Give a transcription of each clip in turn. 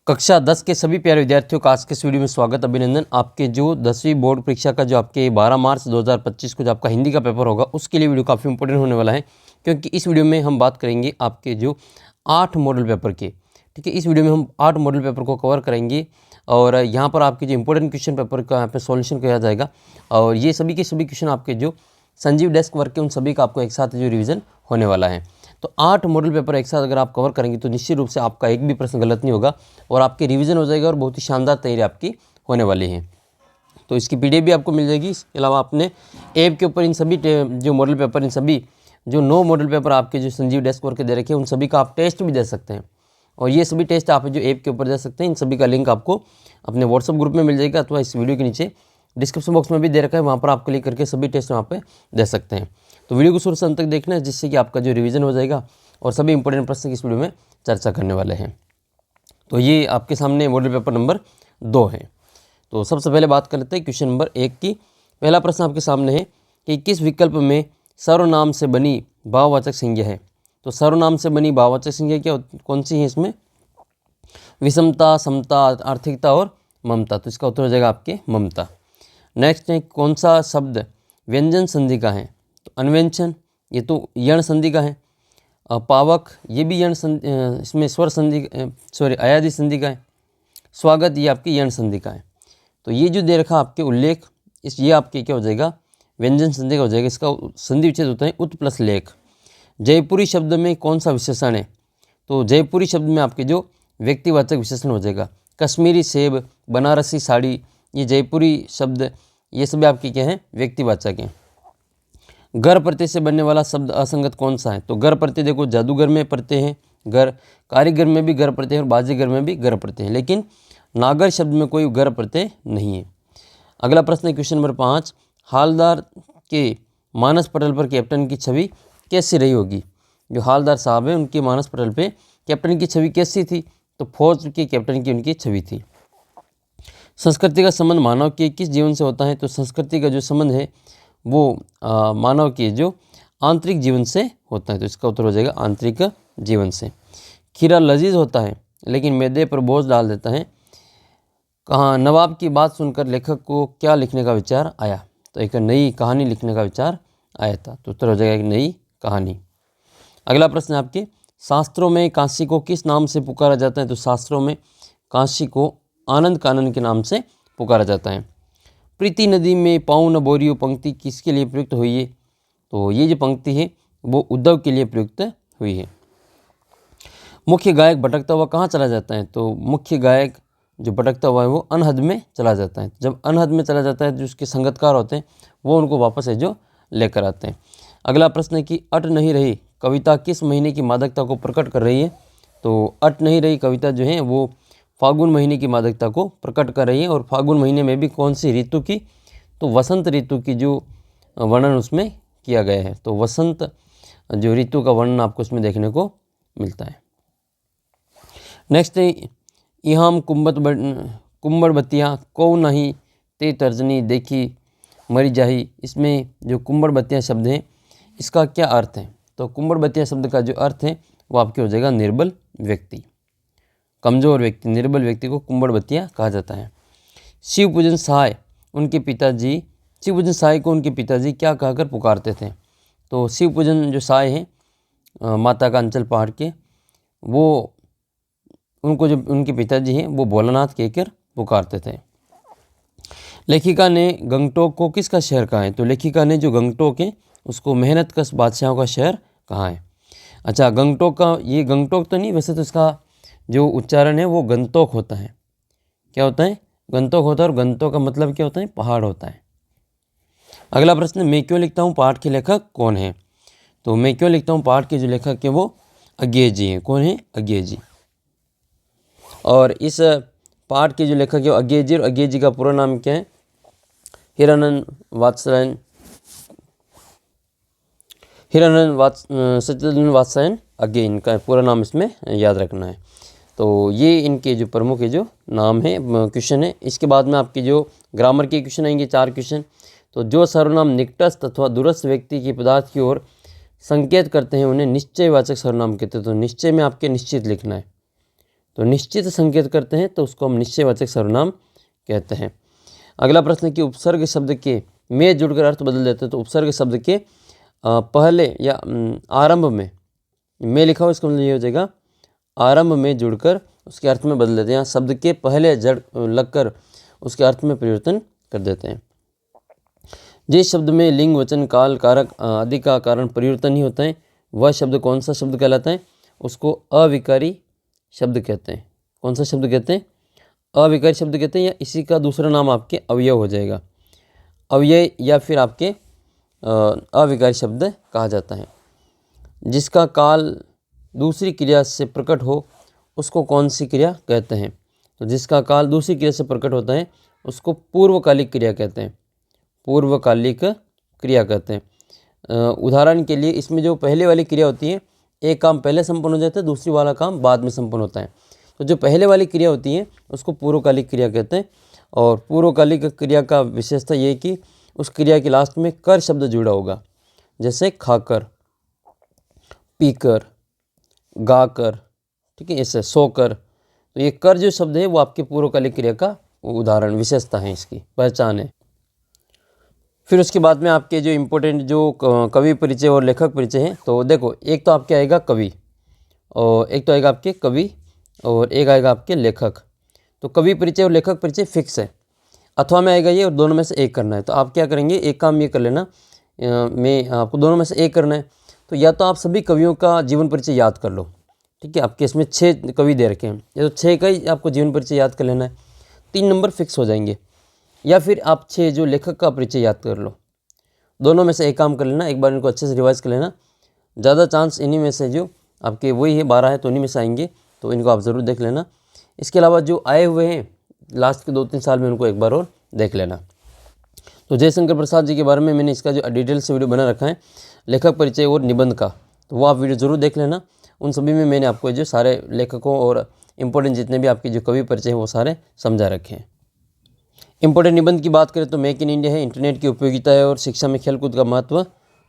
कक्षा 10 के सभी प्यारे विद्यार्थियों का आज के इस वीडियो में स्वागत अभिनंदन। आपके जो 10वीं बोर्ड परीक्षा का जो आपके 12 मार्च 2025 को जो आपका हिंदी का पेपर होगा उसके लिए वीडियो काफ़ी इंपॉर्टेंट होने वाला है, क्योंकि इस वीडियो में हम बात करेंगे आपके जो 8 मॉडल पेपर के। ठीक है, इस वीडियो में हम 8 मॉडल पेपर को कवर करेंगे और यहाँ पर आपके जो इंपॉर्टेंट क्वेश्चन पेपर का यहाँ पर सॉल्यूशन किया जाएगा और ये सभी के सभी क्वेश्चन आपके जो संजीव डेस्क वर्क के उन सभी का आपको एक साथ जो रिविज़न होने वाला है। तो 8 मॉडल पेपर एक साथ अगर आप कवर करेंगे तो निश्चित रूप से आपका एक भी प्रश्न गलत नहीं होगा और आपकी रिवीजन हो जाएगा और बहुत ही शानदार तैयारी आपकी होने वाली है। तो इसकी पीडीएफ भी आपको मिल जाएगी। इसके अलावा आपने ऐप के ऊपर इन सभी जो मॉडल पेपर, इन सभी जो 9 मॉडल पेपर आपके जो संजीव डेस्क वर्क के दे रखे हैं उन सभी का आप टेस्ट भी दे सकते हैं और ये सभी टेस्ट आप जो ऐप के ऊपर दे सकते हैं। इन सभी का लिंक आपको अपने व्हाट्सअप ग्रुप में मिल जाएगा अथवा इस वीडियो के नीचे डिस्क्रिप्शन बॉक्स में भी दे रखा है, वहाँ पर आप क्लिक करके सभी टेस्ट वहाँ पे दे सकते हैं। तो वीडियो को शुरू से अंत तक देखना है, जिससे कि आपका जो रिवीजन हो जाएगा और सभी इंपॉर्टेंट प्रश्न इस वीडियो में चर्चा करने वाले हैं। तो ये आपके सामने मॉडल पेपर नंबर 2 है। तो सबसे पहले बात करते हैं क्वेश्चन नंबर 1 की। पहला प्रश्न आपके सामने है कि किस विकल्प में सर्वनाम से बनी भाववाचक संज्ञा है। तो सर्वनाम से बनी भाववाचक संज्ञा क्या कौन सी है इसमें? विषमता, समता, आर्थिकता और ममता। तो इसका उत्तर हो जाएगा आपके ममता। नेक्स्ट है कौन सा शब्द व्यंजन संधि का है? तो अन्व्यंजन, ये तो यण संधि का है। पावक, ये भी यण संधि, इसमें स्वर संधि अयादि संधि का है। स्वागत, ये आपकी यण संधि का है। तो ये जो दे रखा आपके उल्लेख, ये आपके क्या हो जाएगा? व्यंजन संधि का हो जाएगा। इसका संधि विच्छेद होता है उत प्लस लेख। जयपुरी शब्द में कौन सा विशेषण है? तो जयपुरी शब्द में आपके जो व्यक्तिवाचक विशेषण हो जाएगा। कश्मीरी सेब, बनारसी साड़ी, ये जयपुरी शब्द, ये सभी आपके क्या हैं? व्यक्तिवाचक हैं। घर प्रत्यय से बनने वाला शब्द असंगत कौन सा है? तो घर प्रत्यय देखो, जादूगर में प्रत्यय है घर, कारीगर में भी घर प्रत्यय है और बाजीगर में भी घर प्रत्यय है, लेकिन नागर शब्द में कोई घर प्रत्यय नहीं है। अगला प्रश्न है क्वेश्चन नंबर 5। हालदार के मानस पटल पर कैप्टन की छवि कैसी रही होगी? जो हालदार साहब हैं उनके मानस पटल पे कैप्टन की छवि कैसी थी? तो फौज के कैप्टन की उनकी छवि थी। संस्कृति का संबंध मानव के किस जीवन से होता है? तो संस्कृति का जो संबंध है वो मानव के जो आंतरिक जीवन से होता है। तो इसका उत्तर हो जाएगा आंतरिक जीवन से। खीरा लजीज होता है लेकिन मैदे पर बोझ डाल देता है। कहाँ नवाब की बात सुनकर लेखक को क्या लिखने का विचार आया? तो एक नई कहानी लिखने का विचार आया था। तो उत्तर हो जाएगा एक नई कहानी। अगला प्रश्न है आपके, शास्त्रों में काशी को किस नाम से पुकारा जाता है? तो शास्त्रों में काशी को आनंद कानन के नाम से पुकारा जाता है। प्रीति नदी में पाँव न बोरियो पंक्ति किसके लिए प्रयुक्त हुई है? तो ये जो पंक्ति है वो उद्धव के लिए प्रयुक्त हुई है। मुख्य गायक भटकता हुआ कहाँ चला जाता है? तो मुख्य गायक जो भटकता हुआ है वो अनहद में चला जाता है। जब अनहद में चला जाता है जो उसके संगतकार होते हैं वो उनको वापस है जो लेकर आते हैं। अगला प्रश्न है कि अट नहीं रही कविता किस महीने की मादकता को प्रकट कर रही है? तो अट नहीं रही कविता जो है वो फागुन महीने की मादकता को प्रकट कर रही है और फागुन महीने में भी कौन सी ऋतु की? तो वसंत ऋतु की जो वर्णन उसमें किया गया है। तो वसंत जो ऋतु का वर्णन आपको उसमें देखने को मिलता है। नेक्स्ट है इहाम कुंभड़ बत्तियाँ को नहीं ते तर्जनी देखी मरी जाही। इसमें जो कुंभड़ बत्तियाँ शब्द हैं इसका क्या अर्थ है? तो कुंभड़ बत्तियाँ शब्द का जो अर्थ है वो आपके हो जाएगा निर्बल व्यक्ति, कमजोर व्यक्ति, निर्बल व्यक्ति को कुंभड़ बत्तियाँ कहा जाता है। शिवपूजन सहाय को उनके पिताजी क्या कहकर पुकारते थे? तो शिवपूजन जो सहाय हैं माता का अंचल पहाड़ के, वो उनको जो उनके पिताजी हैं वो भोलानाथ कहकर पुकारते थे। लेखिका ने गंगटोक को किसका शहर कहा है? तो लेखिका ने जो गंगटोक है उसको मेहनत कश बादशाहों का शहर कहा है। अच्छा, गंगटोक का, ये गंगटोक तो नहीं, वैसे तो इसका जो उच्चारण है वो गंतोक होता है। क्या होता है? गंतोक होता है और गंतोक का मतलब क्या होता है? पहाड़ होता है। अगला प्रश्न, मैं क्यों लिखता हूँ पाठ के लेखक कौन है? तो मैं क्यों लिखता हूँ पाठ के जो लेखक है वो अज्ञेय जी हैं। कौन है? अज्ञेय जी। और इस पाठ के जो लेखक है अज्ञेय जी, और अज्ञेय जी का पूरा नाम क्या है? हिरानंद सच्चिदानंद वात्सायन अज्ञेय, इनका पूरा नाम इसमें याद रखना है। तो ये इनके जो प्रमुख जो नाम है क्वेश्चन है। इसके बाद में आपके जो ग्रामर के क्वेश्चन आएंगे 4 क्वेश्चन। तो जो सर्वनाम निकटस्थ अथवा दूरस्थ व्यक्ति की पदार्थ की ओर संकेत करते हैं उन्हें निश्चयवाचक सर्वनाम कहते हैं। तो निश्चय में आपके निश्चित लिखना है। तो निश्चित संकेत करते हैं तो उसको हम निश्चयवाचक सर्वनाम कहते हैं। अगला प्रश्न कि उपसर्ग शब्द के में जुड़कर अर्थ बदल देते हैं। तो उपसर्ग शब्द के पहले या आरंभ में लिखा हो, इसका मतलब ये हो जाएगा आरंभ में जुड़कर उसके अर्थ में बदल देते हैं। यहाँ शब्द के पहले जड़ लगकर उसके अर्थ में परिवर्तन कर देते हैं। जिस शब्द में लिंग, वचन, काल, कारक आदि का कारण परिवर्तन ही होता है वह शब्द कौन सा शब्द कहलाता है? उसको अविकारी शब्द कहते हैं। कौन सा शब्द कहते हैं? अविकारी शब्द कहते हैं, या इसी का दूसरा नाम आपके अवयव हो जाएगा। अवयव या फिर आपके अविकारी शब्द कहा जाता है। जिसका काल दूसरी क्रिया से प्रकट हो उसको कौन सी क्रिया कहते हैं? तो जिसका काल दूसरी क्रिया से प्रकट होता है उसको पूर्वकालिक क्रिया कहते हैं। पूर्वकालिक क्रिया कहते हैं। उदाहरण के लिए इसमें जो पहले वाली क्रिया होती है, एक काम पहले संपन्न हो जाता है, दूसरी वाला काम बाद में संपन्न होता है। तो जो पहले वाली क्रिया होती है उसको पूर्वकालिक क्रिया कहते हैं। और पूर्वकालिक क्रिया का विशेषता ये है कि उस क्रिया के लास्ट में कर शब्द जुड़ा होगा, जैसे खाकर, पीकर, गाकर, ठीक है, ऐसे सोकर। तो ये कर जो शब्द है वो आपके पूर्वकालिक क्रिया का उदाहरण, विशेषता है, इसकी पहचान है। फिर उसके बाद में आपके जो इम्पोर्टेंट जो कवि परिचय और लेखक परिचय है, तो देखो एक तो आपके आएगा कवि, और एक तो आएगा आपके कवि, और एक आएगा आपके लेखक। तो कवि परिचय और लेखक परिचय फिक्स है, अथवा में आएगा ये, और दोनों में से एक करना है। तो आप क्या करेंगे, एक काम ये कर लेना, मैं आपको दोनों में से एक करना है। तो या तो आप सभी कवियों का जीवन परिचय याद कर लो, ठीक है, आपके इसमें 6 कवि दे रखे हैं, या तो 6 का ही आपको जीवन परिचय याद कर लेना है, 3 नंबर फिक्स हो जाएंगे। या फिर आप 6 जो लेखक का परिचय याद कर लो, दोनों में से एक काम कर लेना, एक बार इनको अच्छे से रिवाइज कर लेना। ज़्यादा चांस इन्हीं में से जो आपके वही है 12 है तो उन्हीं में से आएंगे, तो इनको आप ज़रूर देख लेना। इसके अलावा जो आए हुए हैं लास्ट के 2-3 साल में उनको एक बार और देख लेना। तो जयशंकर प्रसाद जी के बारे में मैंने इसका जो डिटेल से वीडियो बना रखा है लेखक परिचय और निबंध का, तो वो आप वीडियो ज़रूर देख लेना। उन सभी में मैंने आपको जो सारे लेखकों और इम्पोर्टेंट जितने भी आपके जो कवि परिचय हैं वो सारे समझा रखे हैं। इम्पोर्टेंट निबंध की बात करें तो मेक इन इंडिया है, इंटरनेट की उपयोगिता है, और शिक्षा में खेलकूद का महत्व,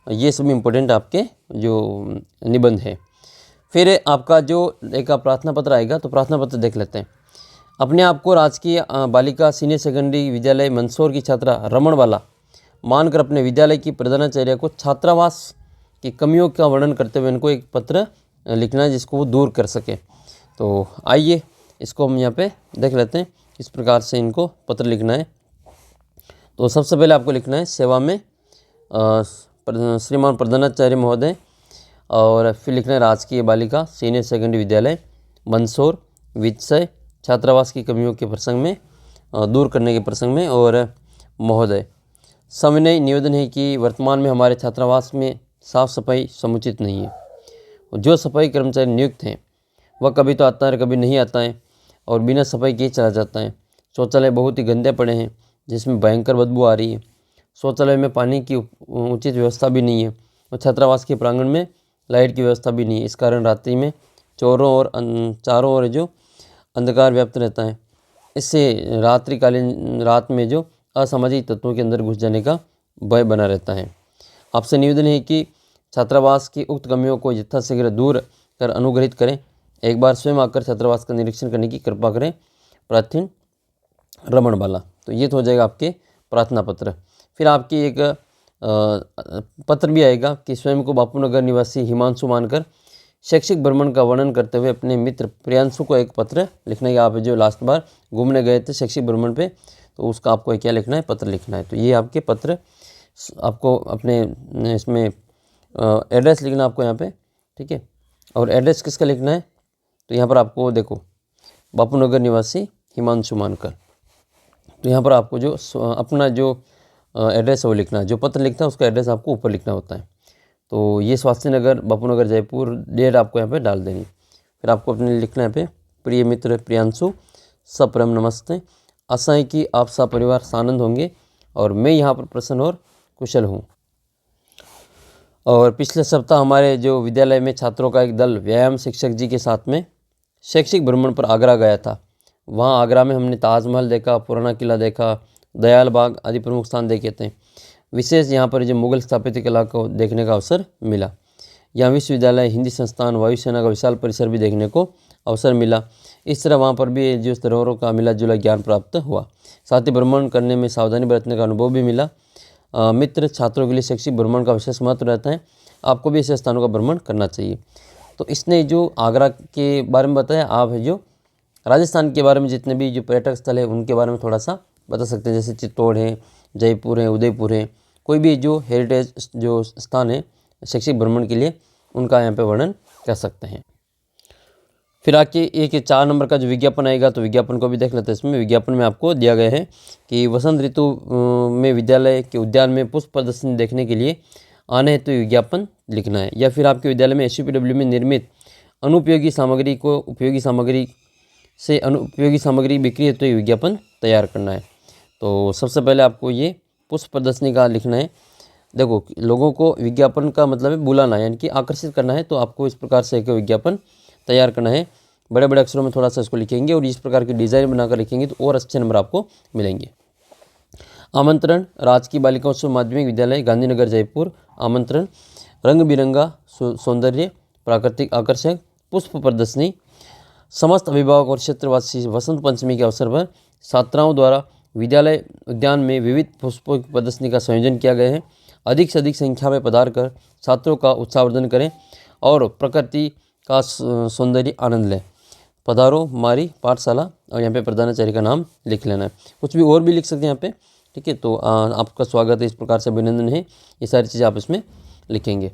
ये सभी इम्पोर्टेंट आपके जो निबंध है। फिर आपका जो एक प्रार्थना पत्र आएगा, तो प्रार्थना पत्र देख लेते हैं। अपने आप को राजकीय बालिका सीनियर सेकेंडरी विद्यालय मंदसौर की छात्रा रमण बाला मानकर अपने विद्यालय की प्रधानाचार्य को छात्रावास की कमियों का वर्णन करते हुए इनको एक पत्र लिखना है जिसको वो दूर कर सके। तो आइए इसको हम यहाँ पे देख लेते हैं किस प्रकार से इनको पत्र लिखना है। तो सबसे पहले आपको लिखना है सेवा में श्रीमान प्रधानाचार्य महोदय, और फिर लिखना है राजकीय बालिका सीनियर सेकेंडरी विद्यालय मंदसौर, विषय छात्रावास की कमियों के प्रसंग में दूर करने के प्रसंग में, और महोदय सविनय निवेदन है कि वर्तमान में हमारे छात्रावास में साफ सफाई समुचित नहीं है। जो सफाई कर्मचारी नियुक्त हैं वह कभी तो आता है कभी नहीं आता है, और बिना सफाई किए चला जाता है। शौचालय बहुत ही गंदे पड़े हैं जिसमें भयंकर बदबू आ रही है। शौचालय में पानी की उचित व्यवस्था भी नहीं है, और छात्रावास के प्रांगण में लाइट की व्यवस्था भी नहीं है। इस कारण रात्रि में चोरों और चारों ओर जो अंधकार व्याप्त रहता है, इससे रात्रिकालीन रात में जो असामाजिक तत्वों के अंदर घुस जाने का भय बना रहता है। आपसे निवेदन है कि छात्रावास की उक्त कमियों को यथाशीघ्र दूर कर अनुग्रहित करें। एक बार स्वयं आकर छात्रावास का निरीक्षण करने की कृपा करें। प्रार्थीन रमण बाला। तो ये तो हो जाएगा आपके प्रार्थना पत्र। फिर आपकी एक पत्र भी आएगा कि स्वयं को बापू नगर निवासी हिमांशु मानकर शैक्षिक भ्रमण का वर्णन करते हुए अपने मित्र प्रियांशु को एक पत्र लिखना है। आप जो लास्ट बार घूमने गए थे शैक्षिक भ्रमण पे, तो उसका आपको क्या लिखना है, पत्र लिखना है। तो ये आपके पत्र आपको अपने इसमें एड्रेस लिखना आपको यहाँ पे, ठीक है। और एड्रेस किसका लिखना है, तो यहाँ पर आपको देखो बापू नगर निवासी हिमांशु मानकर। तो यहाँ पर आपको जो अपना जो एड्रेस है वो लिखना है। जो पत्र लिखता है उसका एड्रेस आपको ऊपर लिखना होता है। तो ये स्वास्थ्य नगर बापू नगर जयपुर, डेट आपको यहाँ पे डाल देनी। फिर आपको अपने लिखना है पे प्रिय मित्र प्रियांशु, सप्रेम नमस्ते। आशा है कि आप सब परिवार सानंद होंगे और मैं यहाँ पर प्रसन्न और कुशल हूँ। और पिछले सप्ताह हमारे जो विद्यालय में छात्रों का एक दल व्यायाम शिक्षक जी के साथ में शैक्षिक भ्रमण पर आगरा गया था। वहाँ आगरा में हमने ताजमहल देखा, पुराना किला देखा, दयाल बाग आदि प्रमुख स्थान देखे थे। विशेष यहाँ पर जो मुगल स्थापत्य कला को देखने का अवसर मिला। यहाँ विश्वविद्यालय, हिंदी संस्थान, वायुसेना का विशाल परिसर भी देखने को अवसर मिला। इस तरह वहाँ पर भी जो धरोहरों का मिला जुला ज्ञान प्राप्त हुआ। साथ ही भ्रमण करने में सावधानी बरतने का अनुभव भी मिला। मित्र छात्रों के लिए शैक्षिक भ्रमण का विशेष महत्व रहता है। आपको भी ऐसे स्थानों का भ्रमण करना चाहिए। तो इसने जो आगरा के बारे में बताया, आप है जो राजस्थान के बारे में जितने भी जो पर्यटक स्थल है उनके बारे में थोड़ा सा बता सकते हैं। जैसे चित्तौड़ है, जयपुर है, उदयपुर है, कोई भी जो हेरिटेज जो स्थान है शैक्षिक भ्रमण के लिए, उनका यहाँ पे वर्णन कर सकते हैं। फिर आके एक 4 नंबर का जो विज्ञापन आएगा, तो विज्ञापन को भी देख लेते हैं। इसमें विज्ञापन में आपको दिया गया है कि वसंत ऋतु में विद्यालय के उद्यान में पुष्प प्रदर्शनी देखने के लिए आने हेतु विज्ञापन लिखना है। या फिर आपके विद्यालय में SUPW में निर्मित अनुपयोगी सामग्री को उपयोगी सामग्री से अनुपयोगी सामग्री बिक्री हेतु विज्ञापन तैयार करना है। तो सबसे पहले आपको ये पुष्प प्रदर्शनी का लिखना है। देखो, लोगों को विज्ञापन का मतलब है बुलाना है, यानी कि आकर्षित करना है। तो आपको इस प्रकार से एक विज्ञापन तैयार करना है। बड़े बड़े अक्षरों में थोड़ा सा इसको लिखेंगे और इस प्रकार की डिज़ाइन बनाकर लिखेंगे तो और अच्छे नंबर आपको मिलेंगे। आमंत्रण, राजकीय बालिका उच्च माध्यमिक विद्यालय गांधीनगर जयपुर। आमंत्रण, रंग बिरंगा सौंदर्य, प्राकृतिक आकर्षक पुष्प प्रदर्शनी। समस्त अभिभावक और क्षेत्रवासी वसंत पंचमी के अवसर पर छात्राओं द्वारा विद्यालय उद्यान में विविध पुष्पों की प्रदर्शनी का संयोजन किया गया है। अधिक से अधिक संख्या में पधार कर छात्रों का उत्साहवर्धन करें और प्रकृति का सौंदर्य आनंद लें। पधारो हमारी पाठशाला, और यहाँ पे प्रधानाचार्य का नाम लिख लेना है। कुछ भी और भी लिख सकते हैं यहाँ पे, ठीक है। तो आपका स्वागत है, इस प्रकार से अभिनंदन है, ये सारी चीज़ें आप इसमें लिखेंगे।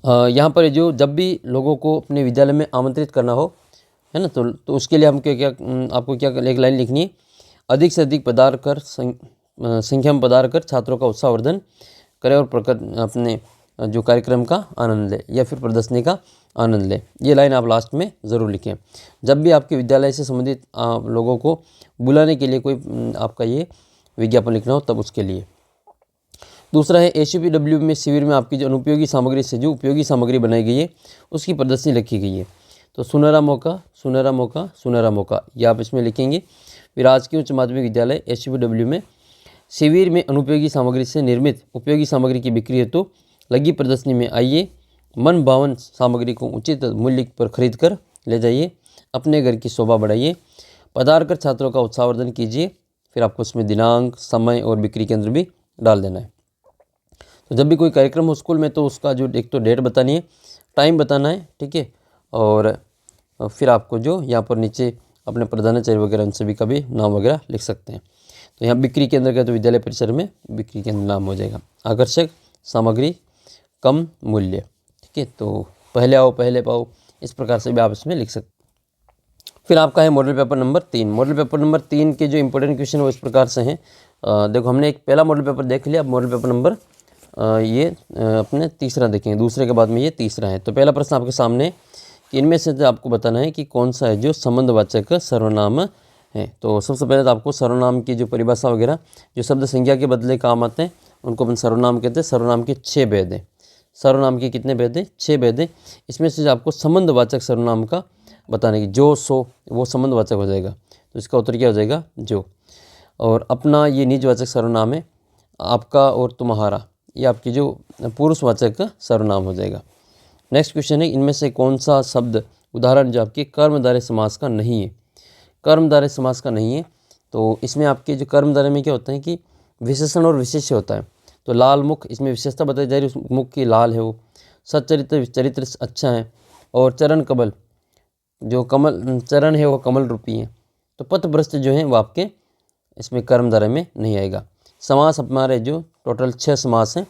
यहाँ पर जो जब भी लोगों को अपने विद्यालय में आमंत्रित करना हो, है ना, तो उसके लिए हम क्या आपको क्या एक लाइन लिखनी है। अधिक से अधिक पधार कर संख्या में पधार कर छात्रों का उत्साहवर्धन करें और अपने जो कार्यक्रम का आनंद ले या फिर प्रदर्शनी का आनंद ले। ये लाइन आप लास्ट में ज़रूर लिखें जब भी आपके विद्यालय से संबंधित लोगों को बुलाने के लिए कोई आपका ये विज्ञापन लिखना हो, तब उसके लिए। दूसरा है SUPW में शिविर में आपकी जो अनुपयोगी सामग्री से जो उपयोगी सामग्री बनाई गई है उसकी प्रदर्शनी लिखी गई है। तो सुनहरा मौका, सुनहरा मौका, सुनहरा मौका, ये आप इसमें लिखेंगे। फिर राजकीय उच्च माध्यमिक विद्यालय SUPW में शिविर में अनुपयोगी सामग्री से निर्मित उपयोगी सामग्री की बिक्री हेतु तो लगी प्रदर्शनी में आइए। मन भावन सामग्री को उचित मूल्य पर खरीद कर ले जाइए, अपने घर की शोभा बढ़ाइए, पधार कर छात्रों का उत्साहवर्धन कीजिए। फिर आपको उसमें दिनांक, समय और बिक्री केंद्र भी डाल देना है। तो जब भी कोई कार्यक्रम हो स्कूल में, तो उसका जो एक तो डेट बतानी है, टाइम बताना है, ठीक है। और फिर आपको जो यहाँ पर नीचे अपने प्रधानाचार्य वगैरह उनसे भी कभी नाम वगैरह लिख सकते हैं। तो यहाँ बिक्री केंद्र का तो विद्यालय परिसर में बिक्री केंद्र नाम हो जाएगा। आकर्षक सामग्री, कम मूल्य, ठीक है। तो पहले आओ पहले पाओ, इस प्रकार से भी आप इसमें लिख सकते। फिर आपका है model paper number 3। Model paper number 3 के जो इंपॉर्टेंट क्वेश्चन वो इस प्रकार से हैं। देखो, हमने एक पहला मॉडल पेपर देख लिया। अब मॉडल पेपर नंबर ये अपने तीसरा देखेंगे, दूसरे के बाद में ये तीसरा है। तो पहला प्रश्न आपके सामने कि इनमें से आपको बताना है कि कौन सा है जो संबंधवाचक सर्वनाम है। तो सबसे पहले तो आपको सर्वनाम की जो परिभाषा वगैरह, जो शब्द संज्ञा के बदले काम आते हैं, उनको अपन सर्वनाम कहते हैं। सर्वनाम के 6 भेद हैं। सर्वनाम के कितने भेद हैं? 6 भेद हैं। इसमें से आपको संबंधवाचक सर्वनाम का बताने की, जो सो वो संबंधवाचक हो जाएगा, तो इसका उत्तर क्या हो जाएगा? जो। और अपना ये निजवाचक सर्वनाम है। आपका और तुम्हारा ये आपकी जो पुरुषवाचक सर्वनाम हो जाएगा। नेक्स्ट क्वेश्चन है, इनमें से कौन सा शब्द उदाहरण जो आपके कर्मधारय समास का नहीं है? कर्मधारय समास का नहीं है। तो इसमें आपके जो कर्मधारय में क्या होता है कि विशेषण और विशेष्य होता है। तो लाल मुख, इसमें विशेषता बताई जा रही है, उस मुख की लाल है वो। सच्चरित्र, चरित्र अच्छा है। और चरण कमल, जो कमल चरण है वो कमल रूपी है। तो पथभ्रष्ट जो है वो आपके इसमें कर्मधारय में नहीं आएगा। समास हमारे जो टोटल 6 समास हैं।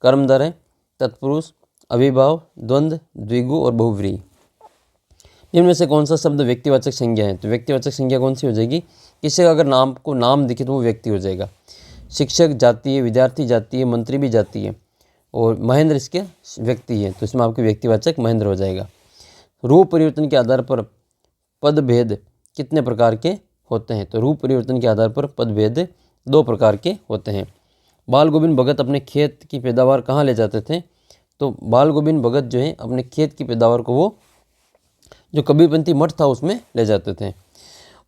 कर्मधारय, तत्पुरुष, अभिभाव, द्वंद्व, द्विगु और बहुव्रीहि। इनमें से कौन सा शब्द व्यक्तिवाचक संज्ञा है? तो व्यक्तिवाचक संज्ञा कौन सी हो जाएगी? किसी का अगर नाम को नाम दिखे तो वो व्यक्ति हो जाएगा। शिक्षक जाति है, विद्यार्थी जाति है, मंत्री भी जाति है, और महेंद्र इसके व्यक्ति है, तो इसमें आपके व्यक्तिवाचक महेंद्र हो जाएगा। रूप परिवर्तन के आधार पर पदभेद कितने प्रकार के होते हैं? तो रूप परिवर्तन के आधार पर पदभेद 2 प्रकार के होते हैं। बाल गोविंद भगत अपने खेत की पैदावार कहाँ ले जाते थे? तो बाल गोविंद भगत जो है अपने खेत की पैदावार को वो जो कबीरपंथी मठ था उसमें ले जाते थे।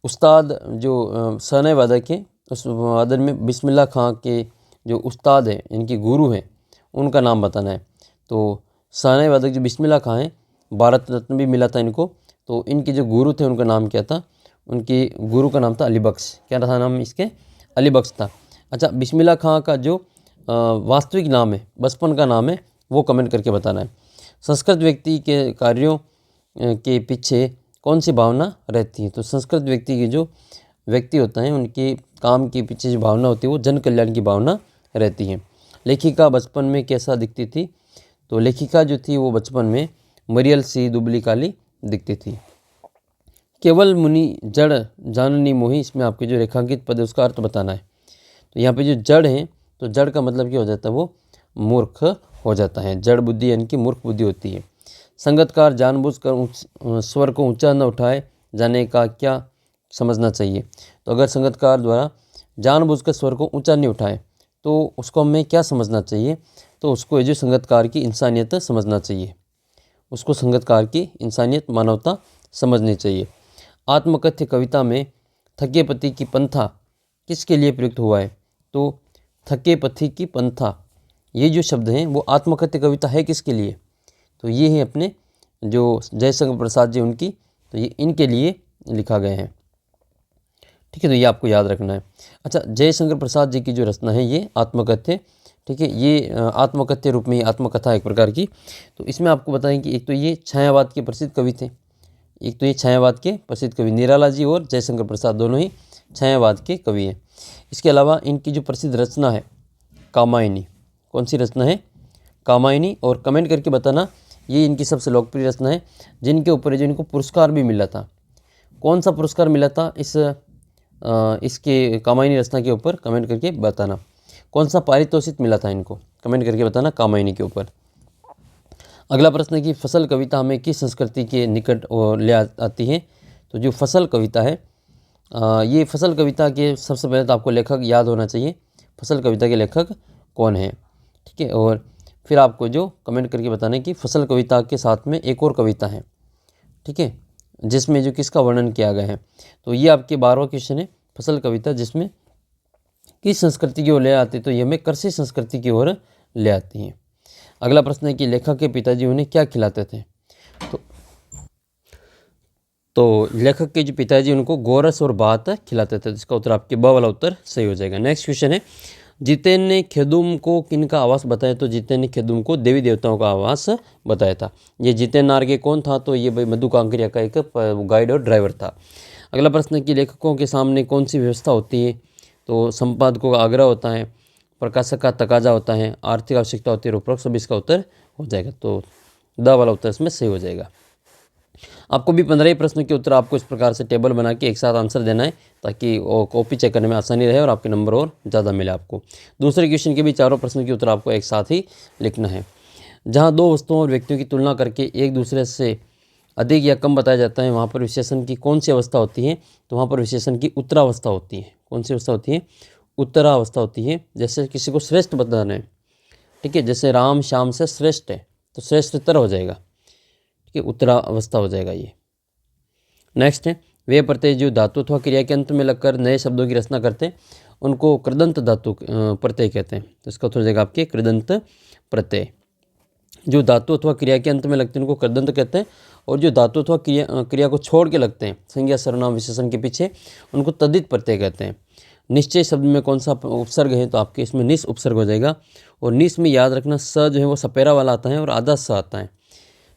उस्ताद जो शहनाई वादक है, उस वादन में बिस्मिल्लाह खां के जो उस्ताद हैं, इनकी गुरु हैं, उनका नाम बताना है। तो शहनाई वादक जो बिस्मिल्लाह खां हैं, भारत रत्न भी मिला था इनको। तो इनके जो गुरु थे उनका नाम क्या था, उनके गुरु का नाम था अली बख्श। क्या था नाम इसके, अली बख्श था। अच्छा, बिस्मिल्लाह खां का जो वास्तविक नाम है, बचपन का नाम है, वो कमेंट करके बताना है। संस्कृत व्यक्ति के कार्यों के पीछे कौन सी भावना रहती है, तो संस्कृत व्यक्ति के जो व्यक्ति होता है उनके काम के पीछे जो भावना होती है वो जन कल्याण की भावना रहती है। लेखिका बचपन में कैसा दिखती थी, तो लेखिका जो थी वो बचपन में मरियल सी दुबली काली दिखती थी। केवल मुनि जड़ जाननी मोही, इसमें आपके जो रेखांकित पद है उसका अर्थ बताना है। तो यहाँ पे जो जड़ है, तो जड़ का मतलब क्या हो जाता है, वो मूर्ख हो जाता है। जड़ बुद्धि यानी कि मूर्ख बुद्धि होती है। संगतकार जानबूझकर स्वर को ऊंचा न उठाए जाने का क्या समझना चाहिए, तो अगर संगतकार द्वारा जानबूझकर स्वर को ऊंचा नहीं उठाए तो उसको हमें क्या समझना चाहिए, तो उसको ये जो संगतकार की इंसानियत समझना चाहिए, उसको संगतकार की इंसानियत मानवता समझनी चाहिए। आत्मकथ्य कविता में थके पति की पंथा किसके लिए प्रयुक्त हुआ है, तो थके पति की पंथा, ये जो शब्द हैं वो आत्मकथ्य कविता है किसके लिए, तो ये है अपने जो जयशंकर प्रसाद जी उनकी, तो ये इनके लिए लिखा गया है। ठीक है, तो ये आपको याद रखना है। अच्छा, जयशंकर प्रसाद जी की जो रचना है ये आत्मकथ्य, ठीक है, ये आत्मकथ्य रूप में आत्मकथा एक प्रकार की। तो इसमें आपको बताएं कि एक तो ये छायावाद के प्रसिद्ध कवि थे, एक तो ये छायावाद के प्रसिद्ध कवि निराला जी और जयशंकर प्रसाद दोनों ही छायावाद के कवि हैं। इसके अलावा इनकी जो प्रसिद्ध रचना है कामायनी, कौन सी रचना है, कामायनी, और कमेंट करके बताना ये इनकी सबसे लोकप्रिय रचना है जिनके ऊपर जो इनको पुरस्कार भी मिला था। कौन सा पुरस्कार मिला था इसके कामायनी रचना के ऊपर, कमेंट करके बताना। कौन सा पारितोषिक मिला था इनको, कमेंट करके बताना कामायनी के ऊपर। अगला प्रश्न है कि फसल कविता हमें किस संस्कृति के निकट ले आती है, तो जो फसल कविता है ये फसल कविता के सबसे पहले तो आपको लेखक याद होना चाहिए, फसल कविता के लेखक कौन है, ठीक है। और फिर आपको जो कमेंट करके बताना है कि फसल कविता के साथ में एक और कविता है, ठीक है, जिसमें जो किसका वर्णन किया गया है। तो ये आपके 12वां क्वेश्चन है, फसल कविता जिसमें किस संस्कृति की ओर ले आती है, तो ये हमें कृषि संस्कृति की ओर ले आती हैं। अगला प्रश्न है कि लेखक के पिताजी उन्हें क्या खिलाते थे, तो लेखक के जो पिताजी उनको गोरस और भात खिलाते थे, जिसका उत्तर आपके ब वाला उत्तर सही हो जाएगा। नेक्स्ट क्वेश्चन है जितेन ने खेदुम को किनका आवास बताया, तो जितेन ने खेदुम को देवी देवताओं का आवास बताया था। ये जितेन नार्गे कौन था, तो ये भाई मधु कांकरिया का एक गाइड और ड्राइवर था। अगला प्रश्न है कि लेखकों के सामने कौन सी व्यवस्था होती है, तो संपादकों का आग्रह होता है, प्रकाशक का तकाजा होता है, आर्थिक आवश्यकता होती है, उपरोक्त सभी इसका उत्तर हो जाएगा। तो द वाला उत्तर इसमें सही हो जाएगा। आपको भी 15 प्रश्नों के उत्तर आपको इस प्रकार से टेबल बना के एक साथ आंसर देना है, ताकि कॉपी चेक करने में आसानी रहे और आपके नंबर और ज़्यादा मिले आपको। दूसरे क्वेश्चन के भी चारों प्रश्नों के उत्तर आपको एक साथ ही लिखना है। जहाँ दो वस्तुओं और व्यक्तियों की तुलना करके एक दूसरे से अधिक या कम बताया जाता है, वहाँ पर विशेषण की कौन सी अवस्था होती है, तो वहाँ पर विशेषण की उत्तरावस्था होती है। कौन सी अवस्था होती है, उत्तरावस्था होती है। जैसे किसी को श्रेष्ठ बताना है, ठीक है, जैसे राम श्याम से श्रेष्ठ है, तो श्रेष्ठतर हो जाएगा, ठीक है, उत्तरावस्था हो जाएगा ये। नेक्स्ट है वे प्रत्यय जो धातु अथवा क्रिया के अंत में लगकर नए शब्दों की रचना करते हैं उनको कृदंत धातु प्रत्यय कहते हैं। तो इसका उत्तर हो जाएगा आपके कृदंत प्रत्यय। जो धातु अथवा क्रिया के अंत में लगते हैं उनको कृदंत कहते हैं, और जो धातु अथवा क्रिया को छोड़ के लगते हैं संज्ञा सर्वनाम विशेषण के पीछे उनको तद्धित प्रत्यय कहते हैं। निश्चय शब्द में कौन सा उपसर्ग है, तो आपके इसमें निस उपसर्ग हो जाएगा। और निस में याद रखना स जो है वो सपेरा वाला आता है और आधा स आता है,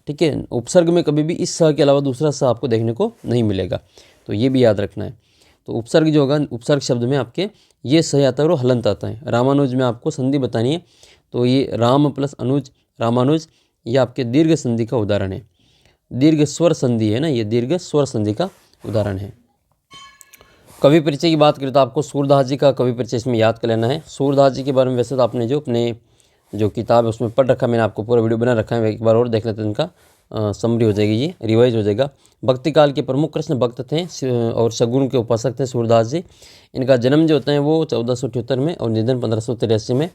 ठीक है। उपसर्ग में कभी भी इस स के अलावा दूसरा स आपको देखने को नहीं मिलेगा, तो ये भी याद रखना है। तो उपसर्ग जो होगा, उपसर्ग शब्द में आपके ये सही आता है और हलंत आता है। रामानुज में आपको संधि बतानी है, तो ये राम प्लस अनुज रामानुज, ये आपके दीर्घ संधि का उदाहरण है। दीर्घ स्वर संधि है ना, ये दीर्घ स्वर संधि का उदाहरण है। कवि परिचय की बात करें तो आपको सूरदास जी का कवि परिचय इसमें याद कर लेना है। सूरदास जी के बारे में वैसे तो आपने जो अपने जो किताब है उसमें पढ़ रखा, मैंने आपको पूरा वीडियो बना रखा है, एक बार और देख लेते हैं, इनका समरी हो जाएगी, ये रिवाइज हो जाएगा। भक्ति काल के प्रमुख कृष्ण भक्त थे और सगुण के उपासक थे सूरदास जी। इनका जन्म जो होता है वो 1478 में और निधन 1583 में।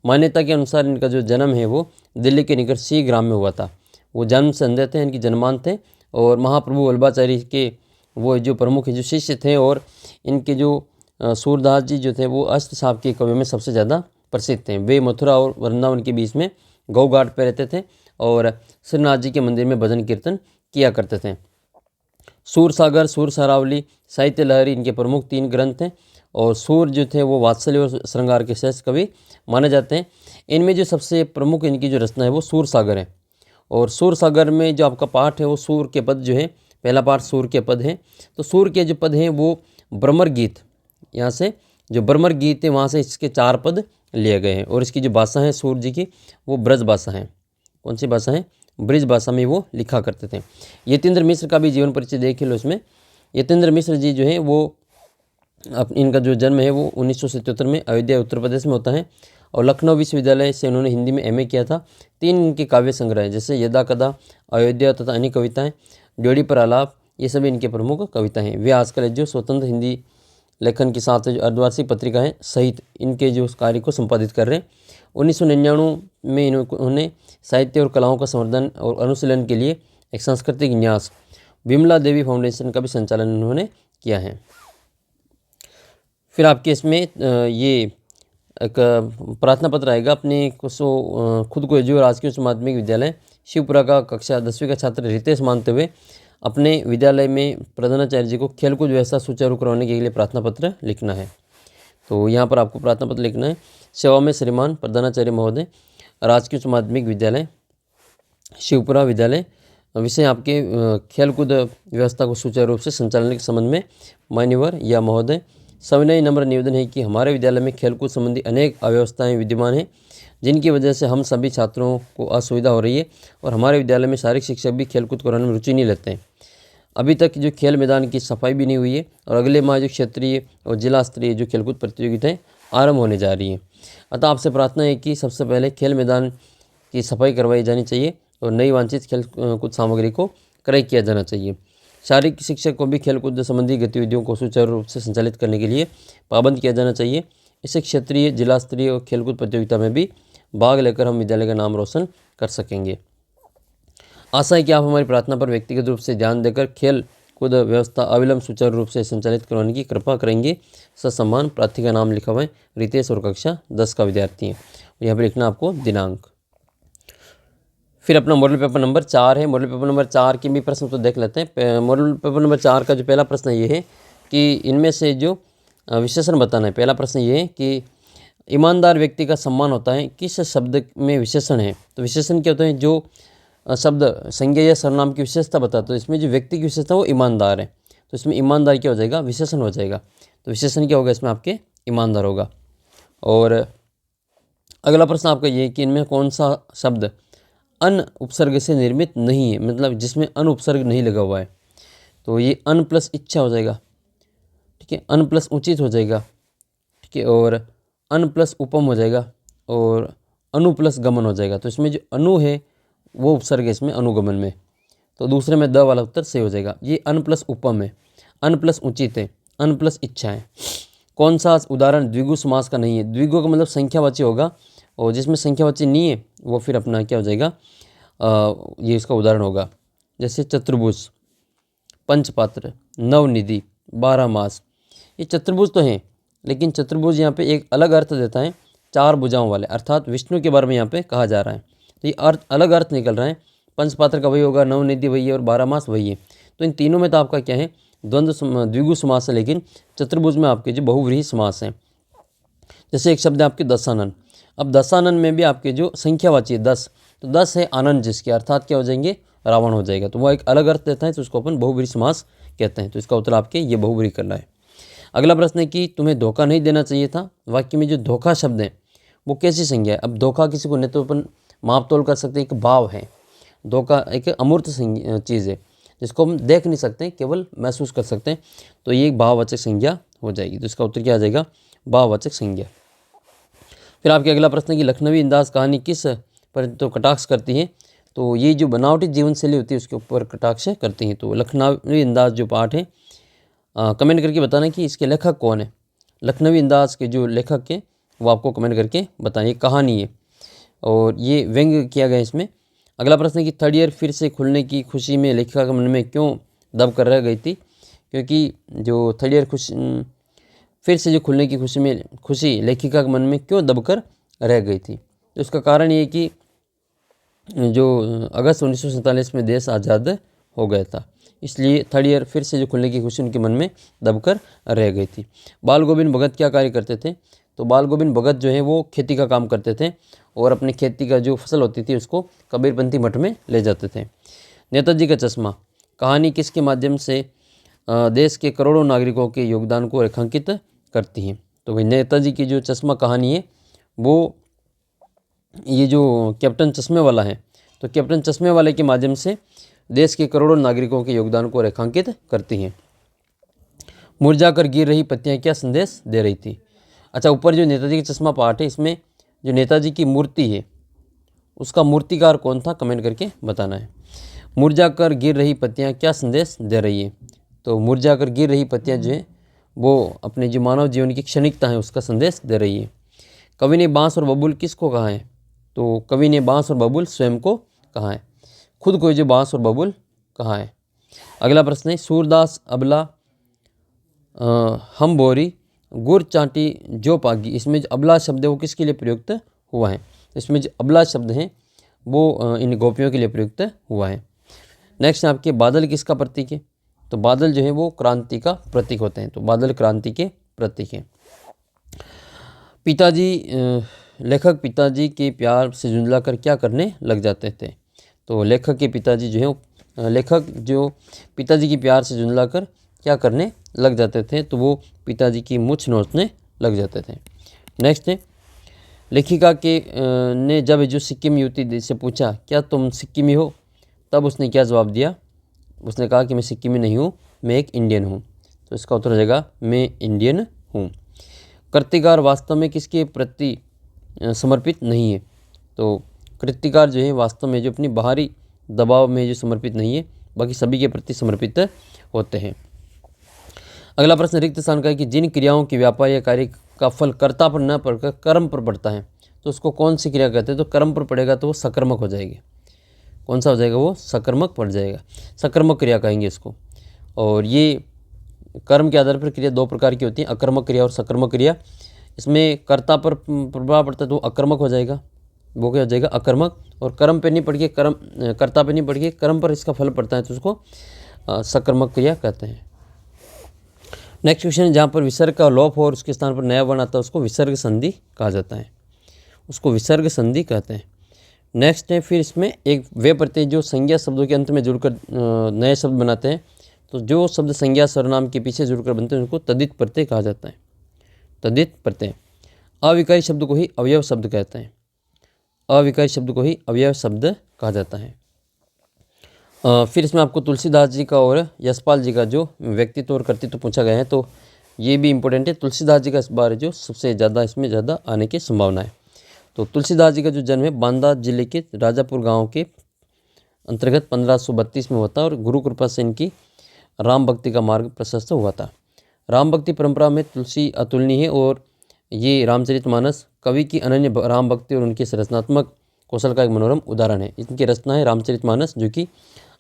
मान्यता के अनुसार इनका जो जन्म है वो दिल्ली के निकट सी ग्राम में हुआ था। वो जन्म से अंधे थे, इनकी जन्मान थे, और महाप्रभु वल्लभाचार्य के वो जो प्रमुख जो शिष्य थे, और इनके जो सूरदास जी जो थे वो अष्ट साहब के कवियों में सबसे ज़्यादा प्रसिद्ध थे। वे मथुरा और वृंदावन के बीच में गौ घाट पर रहते थे और श्रीनाथ जी के मंदिर में भजन कीर्तन किया करते थे। सूरसागर, सूर सरावली, साहित्य लहरी इनके प्रमुख 3 ग्रंथ हैं। और सूर जो थे वो वात्सल्य और श्रृंगार के श्रेष्ठ कवि माने जाते हैं। इनमें जो सबसे प्रमुख इनकी जो रचना है वो सूरसागर है। और सूरसागर में जो आपका पाठ है वो सूर के पद जो है, पहला पाठ सूर के पद हैं। तो सूर के जो पद हैं वो ब्रह्मर गीत, यहाँ से जो ब्रह्मर गीत है वहाँ से इसके 4 पद लिए गए हैं। और इसकी जो भाषा है सूर जी की वो ब्रज भाषा है। कौन सी भाषा है? ब्रज भाषा में वो लिखा करते थे। यतीन्द्र मिश्र का भी जीवन परिचय देख लो इसमें। यतीन्द्र मिश्र जी जो है वो इनका जो जन्म है वो 1977 में अयोध्या उत्तर प्रदेश में होता है। और लखनऊ विश्वविद्यालय से उन्होंने हिंदी में एमए किया था। 3 इनके काव्य संग्रह हैं, जैसे यदा कदा, अयोध्या तथा अन्य कविताएं, जोड़ी पर आलाप, ये सभी इनके प्रमुख कविताएं हैं। वे आजकल जो स्वतंत्र हिंदी लेखन के साथ जो अर्धवार्षिक पत्रिका है सहित इनके जो कार्य को संपादित कर रहे हैं। 1999 में इन्होंने साहित्य और कलाओं का संवर्धन और अनुशीलन के लिए एक सांस्कृतिक न्यास विमला देवी फाउंडेशन का भी संचालन उन्होंने किया है। फिर आपके इसमें ये एक प्रार्थना पत्र आएगा अपने खुद को जो राजकीय उच्च माध्यमिक विद्यालय शिवपुरा का कक्षा 10वीं का छात्र रितेश मानते हुए अपने विद्यालय में प्रधानाचार्य जी को खेलकूद व्यवस्था सुचारू करवाने के लिए प्रार्थना पत्र लिखना है। तो यहाँ पर आपको प्रार्थना पत्र लिखना है। सेवा में श्रीमान प्रधानाचार्य महोदय, राजकीय उच्च माध्यमिक विद्यालय शिवपुरा विद्यालय, विषय आपके खेलकूद व्यवस्था को सुचारू रूप से संचालन के संबंध में मान्यवर या महोदय, सविनय नम्र निवेदन है कि हमारे विद्यालय में खेलकूद संबंधी अनेक अव्यवस्थाएं विद्यमान हैं, जिनकी वजह से हम सभी छात्रों को असुविधा हो रही है और हमारे विद्यालय में शारीरिक शिक्षक भी खेलकूद कराने में रुचि नहीं लेते हैं। अभी तक जो खेल मैदान की सफाई भी नहीं हुई है और अगले माह जो क्षेत्रीय और जिला स्तरीय जो खेलकूद प्रतियोगिताएं आरंभ होने जा रही हैं। अतः आपसे प्रार्थना है कि सबसे पहले खेल मैदान की सफाई करवाई जानी चाहिए और नई वांछित खेलकूद सामग्री को क्रय किया जाना चाहिए। शारीरिक शिक्षक को भी खेलकूद संबंधी गतिविधियों को सुचारू रूप से संचालित करने के लिए पाबंद किया जाना चाहिए। इससे क्षेत्रीय, जिला स्तरीय और खेलकूद प्रतियोगिता में भी भाग लेकर हम विद्यालय का नाम रोशन कर सकेंगे। आशा है कि आप हमारी प्रार्थना पर व्यक्तिगत रूप से ध्यान देकर खेल कूद व्यवस्था अविलंब सुचारू रूप से संचालित करवाने की कृपा करेंगे। ससम्मान प्रार्थी का नाम लिखा हुआ है रितेश और कक्षा 10 का विद्यार्थी है। यहाँ पर लिखना आपको दिनांक। फिर अपना मॉडल पेपर नंबर 4 है। मॉडल पेपर नंबर 4 के भी प्रश्न तो देख लेते हैं। मॉडल पेपर नंबर 4 का जो पहला प्रश्न ये है कि इनमें से जो विशेषण बताना है। पहला प्रश्न ये है कि ईमानदार व्यक्ति का सम्मान होता है, किस शब्द में विशेषण है? तो विशेषण क्या होता है? जो शब्द संज्ञा या सर्वनाम की विशेषता बताता है। इसमें जो व्यक्ति की विशेषता वो ईमानदार है, तो इसमें ईमानदार क्या हो जाएगा? विशेषण हो जाएगा। तो विशेषण क्या होगा इसमें? आपके ईमानदार होगा। और अगला प्रश्न आपका ये है कि इनमें कौन सा शब्द अन उपसर्ग से निर्मित नहीं है, मतलब जिसमें अन उपसर्ग नहीं लगा हुआ है? तो ये अन प्लस इच्छा हो जाएगा, ठीक है। अन प्लस उचित हो जाएगा, ठीक है। और अन प्लस उपम हो जाएगा और अनु प्लस गमन हो जाएगा। तो इसमें जो अनु है वो उपसर्ग है इसमें अनुगमन में, तो दूसरे में द वाला उत्तर सही हो जाएगा। ये अन प्लस उपम है, अन प्लस उचित है, अन प्लस इच्छा है। कौन सा उदाहरण द्विगु समास का नहीं है? द्विगु का मतलब संख्यावाची होगा और जिसमें संख्यावाची नहीं है वो फिर अपना क्या हो जाएगा? ये इसका उदाहरण होगा। जैसे चतुर्भुज, पंचपात्र, नवनिधि, 12 मास। ये चतुर्भुज तो हैं, लेकिन चतुर्भुज यहाँ पे एक अलग अर्थ देता है, 4 भुजाओं वाले, अर्थात विष्णु के बारे में यहाँ पे कहा जा रहा है। तो ये अर्थ अलग अर्थ निकल रहा है। पंचपात्र का वही होगा, नवनिधि वही है और 12 मास वही है। तो इन तीनों में तो आपका क्या है? द्विगु समास है, लेकिन चतुर्भुज में आपके जो बहुव्रीहि समास हैं। जैसे एक शब्द है आपके दशानन। अब दशानन में भी आपके जो संख्यावाची है 10, तो 10 है आनंद जिसके, अर्थात क्या हो जाएंगे? रावण हो जाएगा। तो वो एक अलग अर्थ देता है, तो उसको अपन बहुव्रीहि समास कहते हैं। तो इसका उत्तर आपके ये बहुव्रीहि करना है। अगला प्रश्न है कि तुम्हें धोखा नहीं देना चाहिए था। वाक्य में जो धोखा शब्द है वो कैसी संज्ञा है? अब धोखा किसी को नहीं तो अपन माप तोल कर सकते हैं, एक भाव है। धोखा एक अमूर्त चीज़ है जिसको हम देख नहीं सकते, केवल महसूस कर सकते हैं। तो ये एक भाववाचक संज्ञा हो जाएगी। तो इसका उत्तर क्या आ जाएगा? भाववाचक संज्ञा। फिर आपके अगला प्रश्न है कि लखनवी अंदाज कहानी किस पर तो कटाक्ष करती है? तो ये जो बनावटी जीवन शैली होती है उसके ऊपर कटाक्ष करती हैं। तो लखनवी अंदाज जो पाठ है, कमेंट करके बताना कि इसके लेखक कौन है। लखनवी अंदाज के जो लेखक हैं वो आपको कमेंट करके बताइए। कहानी है और ये व्यंग्य किया गया इसमें। अगला प्रश्न है कि थर्ड ईयर फिर से खुलने की खुशी में लेखिका के मन में क्यों दब कर रह गई थी? क्योंकि जो थर्ड ईयर फिर से जो खुलने की खुशी लेखिका के मन में क्यों दब कर रह गई थी? तो इसका कारण ये कि जो अगस्त 1947 में देश आज़ाद हो गया था, इसलिए थर्ड ईयर फिर से जो खुलने की खुशी उनके मन में दबकर रह गई थी। बाल गोविंद भगत क्या कार्य करते थे? तो बाल गोविंद भगत जो है वो खेती का काम करते थे और अपनी खेती का जो फसल होती थी उसको कबीरपंथी मठ में ले जाते थे। नेताजी का चश्मा कहानी किसके माध्यम से देश के करोड़ों नागरिकों के योगदान को रेखांकित करती है? तो भाई नेताजी की जो चश्मा कहानी है वो ये जो कैप्टन चश्मे वाला है, तो कैप्टन चश्मे वाले के माध्यम से देश के करोड़ों नागरिकों के योगदान को रेखांकित करती हैं। मुरझाकर गिर रही पत्तियां क्या संदेश दे रही थी? अच्छा, ऊपर जो नेताजी का चश्मा पार्ट है इसमें जो नेताजी की मूर्ति है उसका मूर्तिकार कौन था, कमेंट करके बताना है। मुरझाकर गिर रही पत्तियां क्या संदेश दे रही है? तो मुरझाकर गिर रही पत्तियां जो है वो अपने जो मानव जीवन की क्षणिकता है उसका संदेश दे रही है। कवि ने बांस और बबूल किसको कहा है? तो कवि ने बांस और बबूल स्वयं को कहा है, खुद को जो बांस और बबूल कहा है। अगला प्रश्न है सूरदास अबला हम बोरी गुर चाटी जो पागी, इसमें जो अबला शब्द है वो किसके लिए प्रयुक्त हुआ है? इसमें जो अबला शब्द है वो इन गोपियों के लिए प्रयुक्त हुआ है। नेक्स्ट आपके बादल किसका प्रतीक है? तो बादल जो है वो क्रांति का प्रतीक होते हैं, तो बादल क्रांति के प्रतीक हैं। पिताजी लेखक पिताजी के प्यार से झुंझला कर क्या करने लग जाते थे? तो लेखक के पिताजी जो है लेखक जो पिताजी के प्यार से झुंझला कर क्या करने लग जाते थे? तो वो पिताजी की मूंछ नोचने लग जाते थे। नेक्स्ट है लेखिका के ने जब जो सिक्किम युवती से पूछा क्या तुम सिक्किमी हो, तब उसने क्या जवाब दिया? उसने कहा कि मैं सिक्किमी नहीं हूँ, मैं एक इंडियन हूँ। तो इसका उत्तर हो जाएगा मैं इंडियन हूँ। कृतिकार वास्तव में किसके प्रति समर्पित नहीं है? तो कृतिकार जो है वास्तव में जो अपनी बाहरी दबाव में जो समर्पित नहीं है, बाकी सभी के प्रति समर्पित होते हैं। अगला प्रश्न रिक्त स्थान का है कि जिन क्रियाओं के व्यापार या कार्य का फल कर्ता पर न पड़कर कर्म पर पड़ता है तो उसको कौन सी क्रिया कहते हैं? तो कर्म पर पड़ेगा तो वो सकर्मक हो जाएगी। कौन सा हो जाएगा? वो सकर्मक पड़ जाएगा, सकर्मक क्रिया कहेंगे इसको। और ये कर्म के आधार पर क्रिया दो प्रकार की होती है, अकर्मक क्रिया और सकर्मक क्रिया। इसमें कर्ता पर प्रभाव पड़ता है तो अकर्मक हो जाएगा, वो क्या हो जाएगा? अकर्मक। और कर्म पे नहीं पड़ के कर्म कर्ता पे नहीं पड़ के कर्म पर इसका फल पड़ता है तो उसको सकर्मक क्रिया कहते हैं। नेक्स्ट क्वेश्चन है जहाँ पर विसर्ग का लोप हो और उसके स्थान पर नया वर्ण आता है उसको विसर्ग संधि कहा जाता है, उसको विसर्ग संधि कहते हैं। नेक्स्ट है फिर इसमें एक वे प्रत्यय जो संज्ञा शब्दों के अंत में जुड़कर नए शब्द बनाते हैं, तो जो शब्द संज्ञा सर्वनाम के पीछे जुड़कर बनते हैं उनको तद्धित प्रत्यय कहा जाता है, तद्धित प्रत्यय। अविकारी शब्द को ही अवयव शब्द कहते हैं, अविकारी शब्द को ही अवयव शब्द कहा जाता है। फिर इसमें आपको तुलसीदास जी का और यशपाल जी का जो व्यक्तित्व और कर्तृत्व पूछा गया है, तो ये भी इम्पोर्टेंट है। तुलसीदास जी का इस बार जो सबसे ज़्यादा इसमें ज़्यादा आने की संभावना है। तो तुलसीदास जी का जो जन्म है बांदा जिले के राजापुर गांव के अंतर्गत 1532 में हुआ था और गुरु कृपा से इनकी राम भक्ति का मार्ग प्रशस्त हुआ था। राम भक्ति परंपरा में तुलसी अतुलनीय है और ये रामचरितमानस कवि की अनन्य राम भक्ति और उनके रचनात्मक कौशल का एक मनोरम उदाहरण है। इनकी रचना है रामचरितमानस जो कि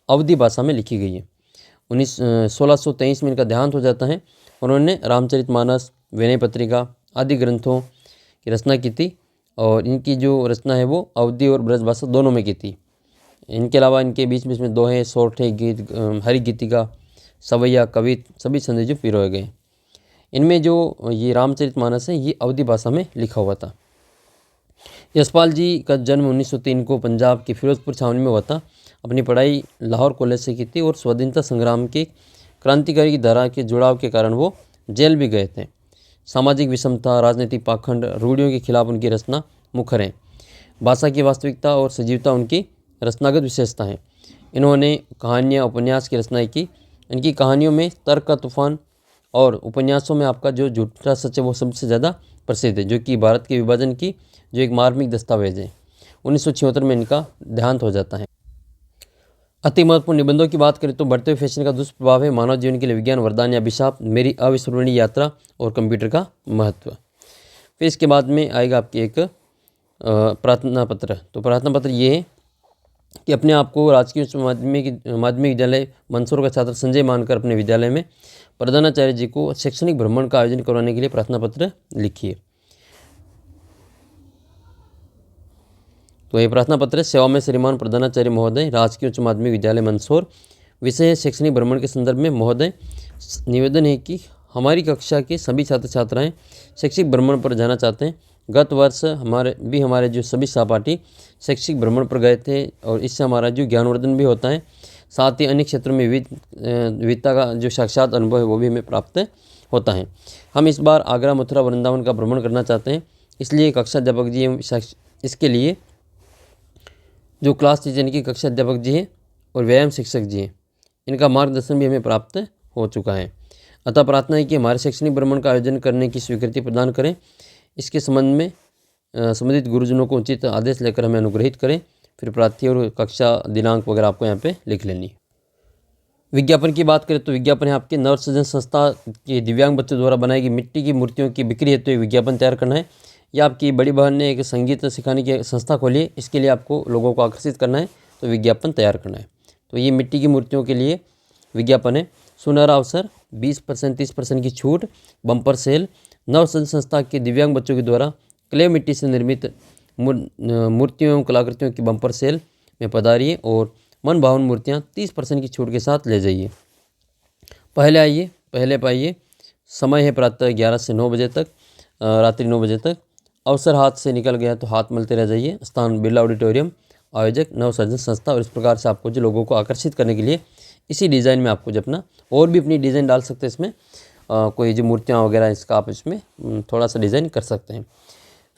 अवधी भाषा में लिखी गई है। 1623 में इनका देहांत हो जाता है। उन्होंने रामचरितमानस, विनय पत्रिका आदि ग्रंथों की रचना की थी और इनकी जो रचना है वो अवधी और ब्रज भाषा दोनों में की थी। इनके अलावा इनके बीच में दोहे, सोरठे, गीत, हरि गीतिका, सवैया, कवित सभी संदेश जो पिरोए गए। इनमें जो ये रामचरितमानस है ये अवधी भाषा में लिखा हुआ था। यशपाल जी का जन्म 1903 को पंजाब के फिरोजपुर छावनी में हुआ था। अपनी पढ़ाई लाहौर कॉलेज से की थी और स्वाधीनता संग्राम के क्रांतिकारी की धारा के जुड़ाव के कारण वो जेल भी गए थे। सामाजिक विषमता, राजनीतिक पाखंड, रूढ़ियों के खिलाफ उनकी रचना मुखर है। भाषा की वास्तविकता और सजीवता उनकी रचनागत विशेषता है। इन्होंने कहानियाँ, उपन्यास की रचनाएं की। इनकी कहानियों में तर्क का तूफान और उपन्यासों में आपका जो झूठा सच है वो सबसे ज़्यादा प्रसिद्ध है, जो कि भारत के विभाजन की जो एक मार्मिक दस्तावेज है। 1976 में इनका देहांत हो जाता है। अति महत्वपूर्ण निबंधों की बात करें तो बढ़ते हुए फैशन का दुष्प्रभाव है, मानव जीवन के लिए विज्ञान वरदान या अभिशाप, मेरी अविस्मरणीय यात्रा और कंप्यूटर का महत्व। फिर इसके बाद में आएगा आपकी एक प्रार्थना पत्र। तो प्रार्थना पत्र ये है कि अपने आप को राजकीय उच्च माध्यमिक विद्यालय मंदसौर का छात्र संजय मानकर अपने विद्यालय में प्रधानाचार्य जी को शैक्षणिक भ्रमण का आयोजन करवाने के लिए प्रार्थना पत्र लिखिए। तो ये प्रार्थना पत्र सेवा में श्रीमान प्रधानाचार्य महोदय, राजकीय उच्च माध्यमिक विद्यालय मंदसौर, विषय है शैक्षणिक भ्रमण के संदर्भ में महोदय निवेदन है कि हमारी कक्षा के सभी छात्र छात्राएं शैक्षिक भ्रमण पर जाना चाहते हैं। गत वर्ष हमारे जो सभी सहपाठी शैक्षिक भ्रमण पर गए थे और इससे हमारा जो ज्ञानवर्धन भी होता है, साथ ही अन्य क्षेत्रों में विविधता का जो साक्षात अनुभव है वो भी हमें प्राप्त होता है। हम इस बार आगरा, मथुरा, वृंदावन का भ्रमण करना चाहते हैं। इसलिए कक्षा अध्यापक जी इसके लिए जो क्लास टीचर यानी कि कक्षा अध्यापक जी हैं और व्यायाम शिक्षक जी हैं, इनका मार्गदर्शन भी हमें प्राप्त हो चुका है। अतः प्रार्थना है कि हमारे शैक्षणिक भ्रमण का आयोजन करने की स्वीकृति प्रदान करें। इसके संबंध में संबंधित गुरुजनों को उचित आदेश लेकर हमें अनुग्रहित करें। फिर प्रार्थी और कक्षा दिनांक वगैरह आपको यहाँ पे लिख लेनी। विज्ञापन की बात करें तो विज्ञापन है आपके नवसृजन संस्था के दिव्यांग बच्चों द्वारा बनाई गई मिट्टी की मूर्तियों की बिक्री हेतु एक विज्ञापन तैयार करना है। या आपकी बड़ी बहन ने एक संगीत सिखाने की संस्था खोली है, इसके लिए आपको लोगों को आकर्षित करना है तो विज्ञापन तैयार करना है। तो ये मिट्टी की मूर्तियों के लिए विज्ञापन है। सुनहरा अवसर, 20% 30% की छूट, बम्पर सेल, नवसृजन संस्था के दिव्यांग बच्चों के द्वारा क्ले मिट्टी से निर्मित मूर्तियों एवं कलाकृतियों की बम्पर सेल में पधारिए और मन भावन मूर्तियाँ 30% की छूट के साथ ले जाइए। पहले आइए पहले पाइए। समय है प्रातः 11 से 9 बजे तक, रात्रि 9 बजे तक। अवसर हाथ से निकल गया तो हाथ मलते रह जाइए। स्थान बिरला ऑडिटोरियम, आयोजक नवसृजन संस्था। और इस प्रकार से आपको जो लोगों को आकर्षित करने के लिए इसी डिज़ाइन में आपको जो अपना और भी अपनी डिज़ाइन डाल सकते हैं इसमें। कोई जो मूर्तियाँ वगैरह इसका आप इसमें थोड़ा सा डिज़ाइन कर सकते हैं।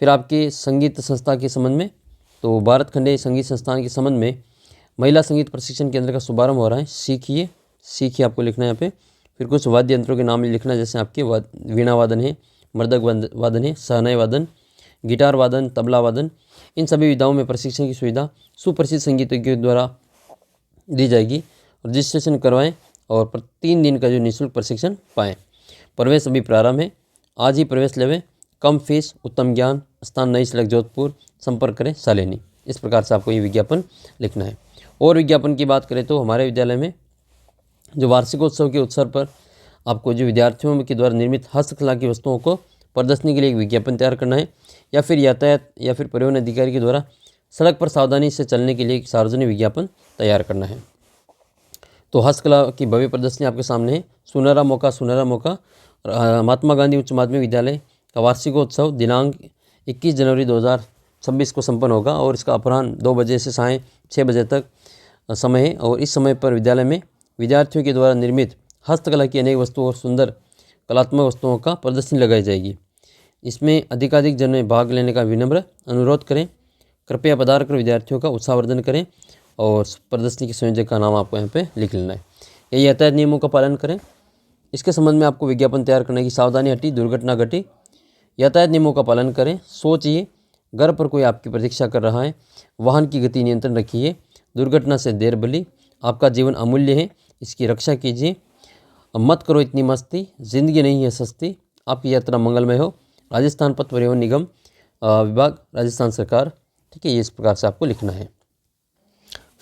फिर आपके संगीत संस्था के संबंध में तो भारत खंडे संगीत संस्थान के संबंध में महिला संगीत प्रशिक्षण केंद्र का शुभारंभ हो रहा है। सीखिए आपको लिखना है यहाँ पे। फिर कुछ वाद्य यंत्रों के नाम लिखना है, जैसे आपके वीणा वादन है, मृदंग वादन है, सहनाई वादन, गिटार वादन, तबला वादन। इन सभी विधाओं में प्रशिक्षण की सुविधा सुप्रसिद्ध संगीतज्ञों द्वारा दी जाएगी। रजिस्ट्रेशन करवाएं और 3 दिन का जो निःशुल्क प्रशिक्षण पाएँ। प्रवेश अभी प्रारंभ है, आज ही प्रवेश लेवें। कम फीस, उत्तम ज्ञान। स्थान नई सड़क जोधपुर। संपर्क करें शालिनी। इस प्रकार से आपको ये विज्ञापन लिखना है। और विज्ञापन की बात करें तो हमारे विद्यालय में जो वार्षिकोत्सव के अवसर पर आपको जो विद्यार्थियों के द्वारा निर्मित हस्तकला की वस्तुओं को प्रदर्शनी के लिए एक विज्ञापन तैयार करना है। या फिर यातायात या फिर परिवहन अधिकारी के द्वारा सड़क पर सावधानी से चलने के लिए एक सार्वजनिक विज्ञापन तैयार करना है। तो हस्तकला की भव्य प्रदर्शनी आपके सामने है। सुनहरा मौका महात्मा गांधी उच्च माध्यमिक विद्यालय का वार्षिकोत्सव दिनांक 21 जनवरी 2026 को संपन्न होगा और इसका अपराह्न 2 बजे से सायं 6 बजे तक समय है। और इस समय पर विद्यालय में विद्यार्थियों के द्वारा निर्मित हस्तकला की अनेक वस्तुओं और सुंदर कलात्मक वस्तुओं का प्रदर्शनी लगाई जाएगी। इसमें अधिकाधिक जन भाग लेने का विनम्र अनुरोध करें। कृपया पधार कर विद्यार्थियों का उत्साहवर्धन करें। और प्रदर्शनी के संयोजक का नाम आपको यहाँ पे लिख लेना है। ये यातायात नियमों का पालन करें। इसके संबंध में आपको विज्ञापन तैयार करने की सावधानी हटी, दुर्घटना घटी। यातायात नियमों का पालन करें। सोचिए, घर पर कोई आपकी प्रतीक्षा कर रहा है। वाहन की गति नियंत्रण रखिए। दुर्घटना से देर भली। आपका जीवन अमूल्य है, इसकी रक्षा कीजिए। मत करो इतनी मस्ती, जिंदगी नहीं है सस्ती। आपकी यात्रा मंगलमय हो। राजस्थान पथ परिवहन निगम विभाग, राजस्थान सरकार। ठीक है, ये इस प्रकार से आपको लिखना है।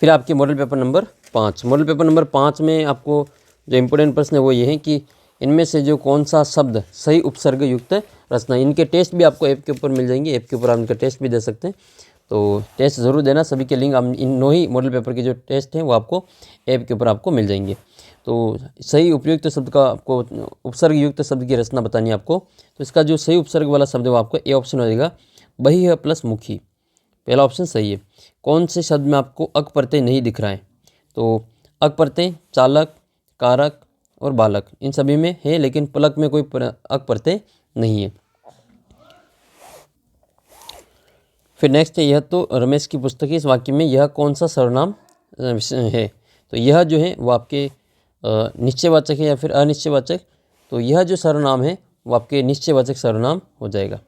फिर आपके model paper number 5। Model paper number 5 में आपको जो इम्पोर्टेंट प्रश्न है वो ये है कि इनमें से जो कौन सा शब्द सही उपसर्ग युक्त रचना। इनके टेस्ट भी आपको ऐप के ऊपर मिल जाएंगे। ऐप के ऊपर आप इनका टेस्ट भी दे सकते हैं, तो टेस्ट ज़रूर देना। सभी के link in 9 he model paper के जो टेस्ट हैं वो आपको ऐप के ऊपर आपको मिल जाएंगे। तो सही उपयुक्त शब्द का आपको उपसर्ग युक्त शब्द की रचना बतानी है आपको। तो इसका जो सही उपसर्ग वाला शब्द है वो आपको ए ऑप्शन हो जाएगा, बही है प्लस मुखी। पहला ऑप्शन सही है। कौन से शब्द में आपको अक प्रत्यय नहीं दिख रहा है? तो अक प्रत्यय चालक, कारक और बालक, इन सभी में है, लेकिन पलक में कोई अक प्रत्यय नहीं है। फिर नेक्स्ट है, यह तो रमेश की पुस्तक है। इस वाक्य में यह कौन सा सर्वनाम है? तो यह जो है वो आपके निश्चयवाचक है या फिर अनिश्चयवाचक। तो यह जो सर्वनाम है वो आपके निश्चयवाचक सर्वनाम हो जाएगा।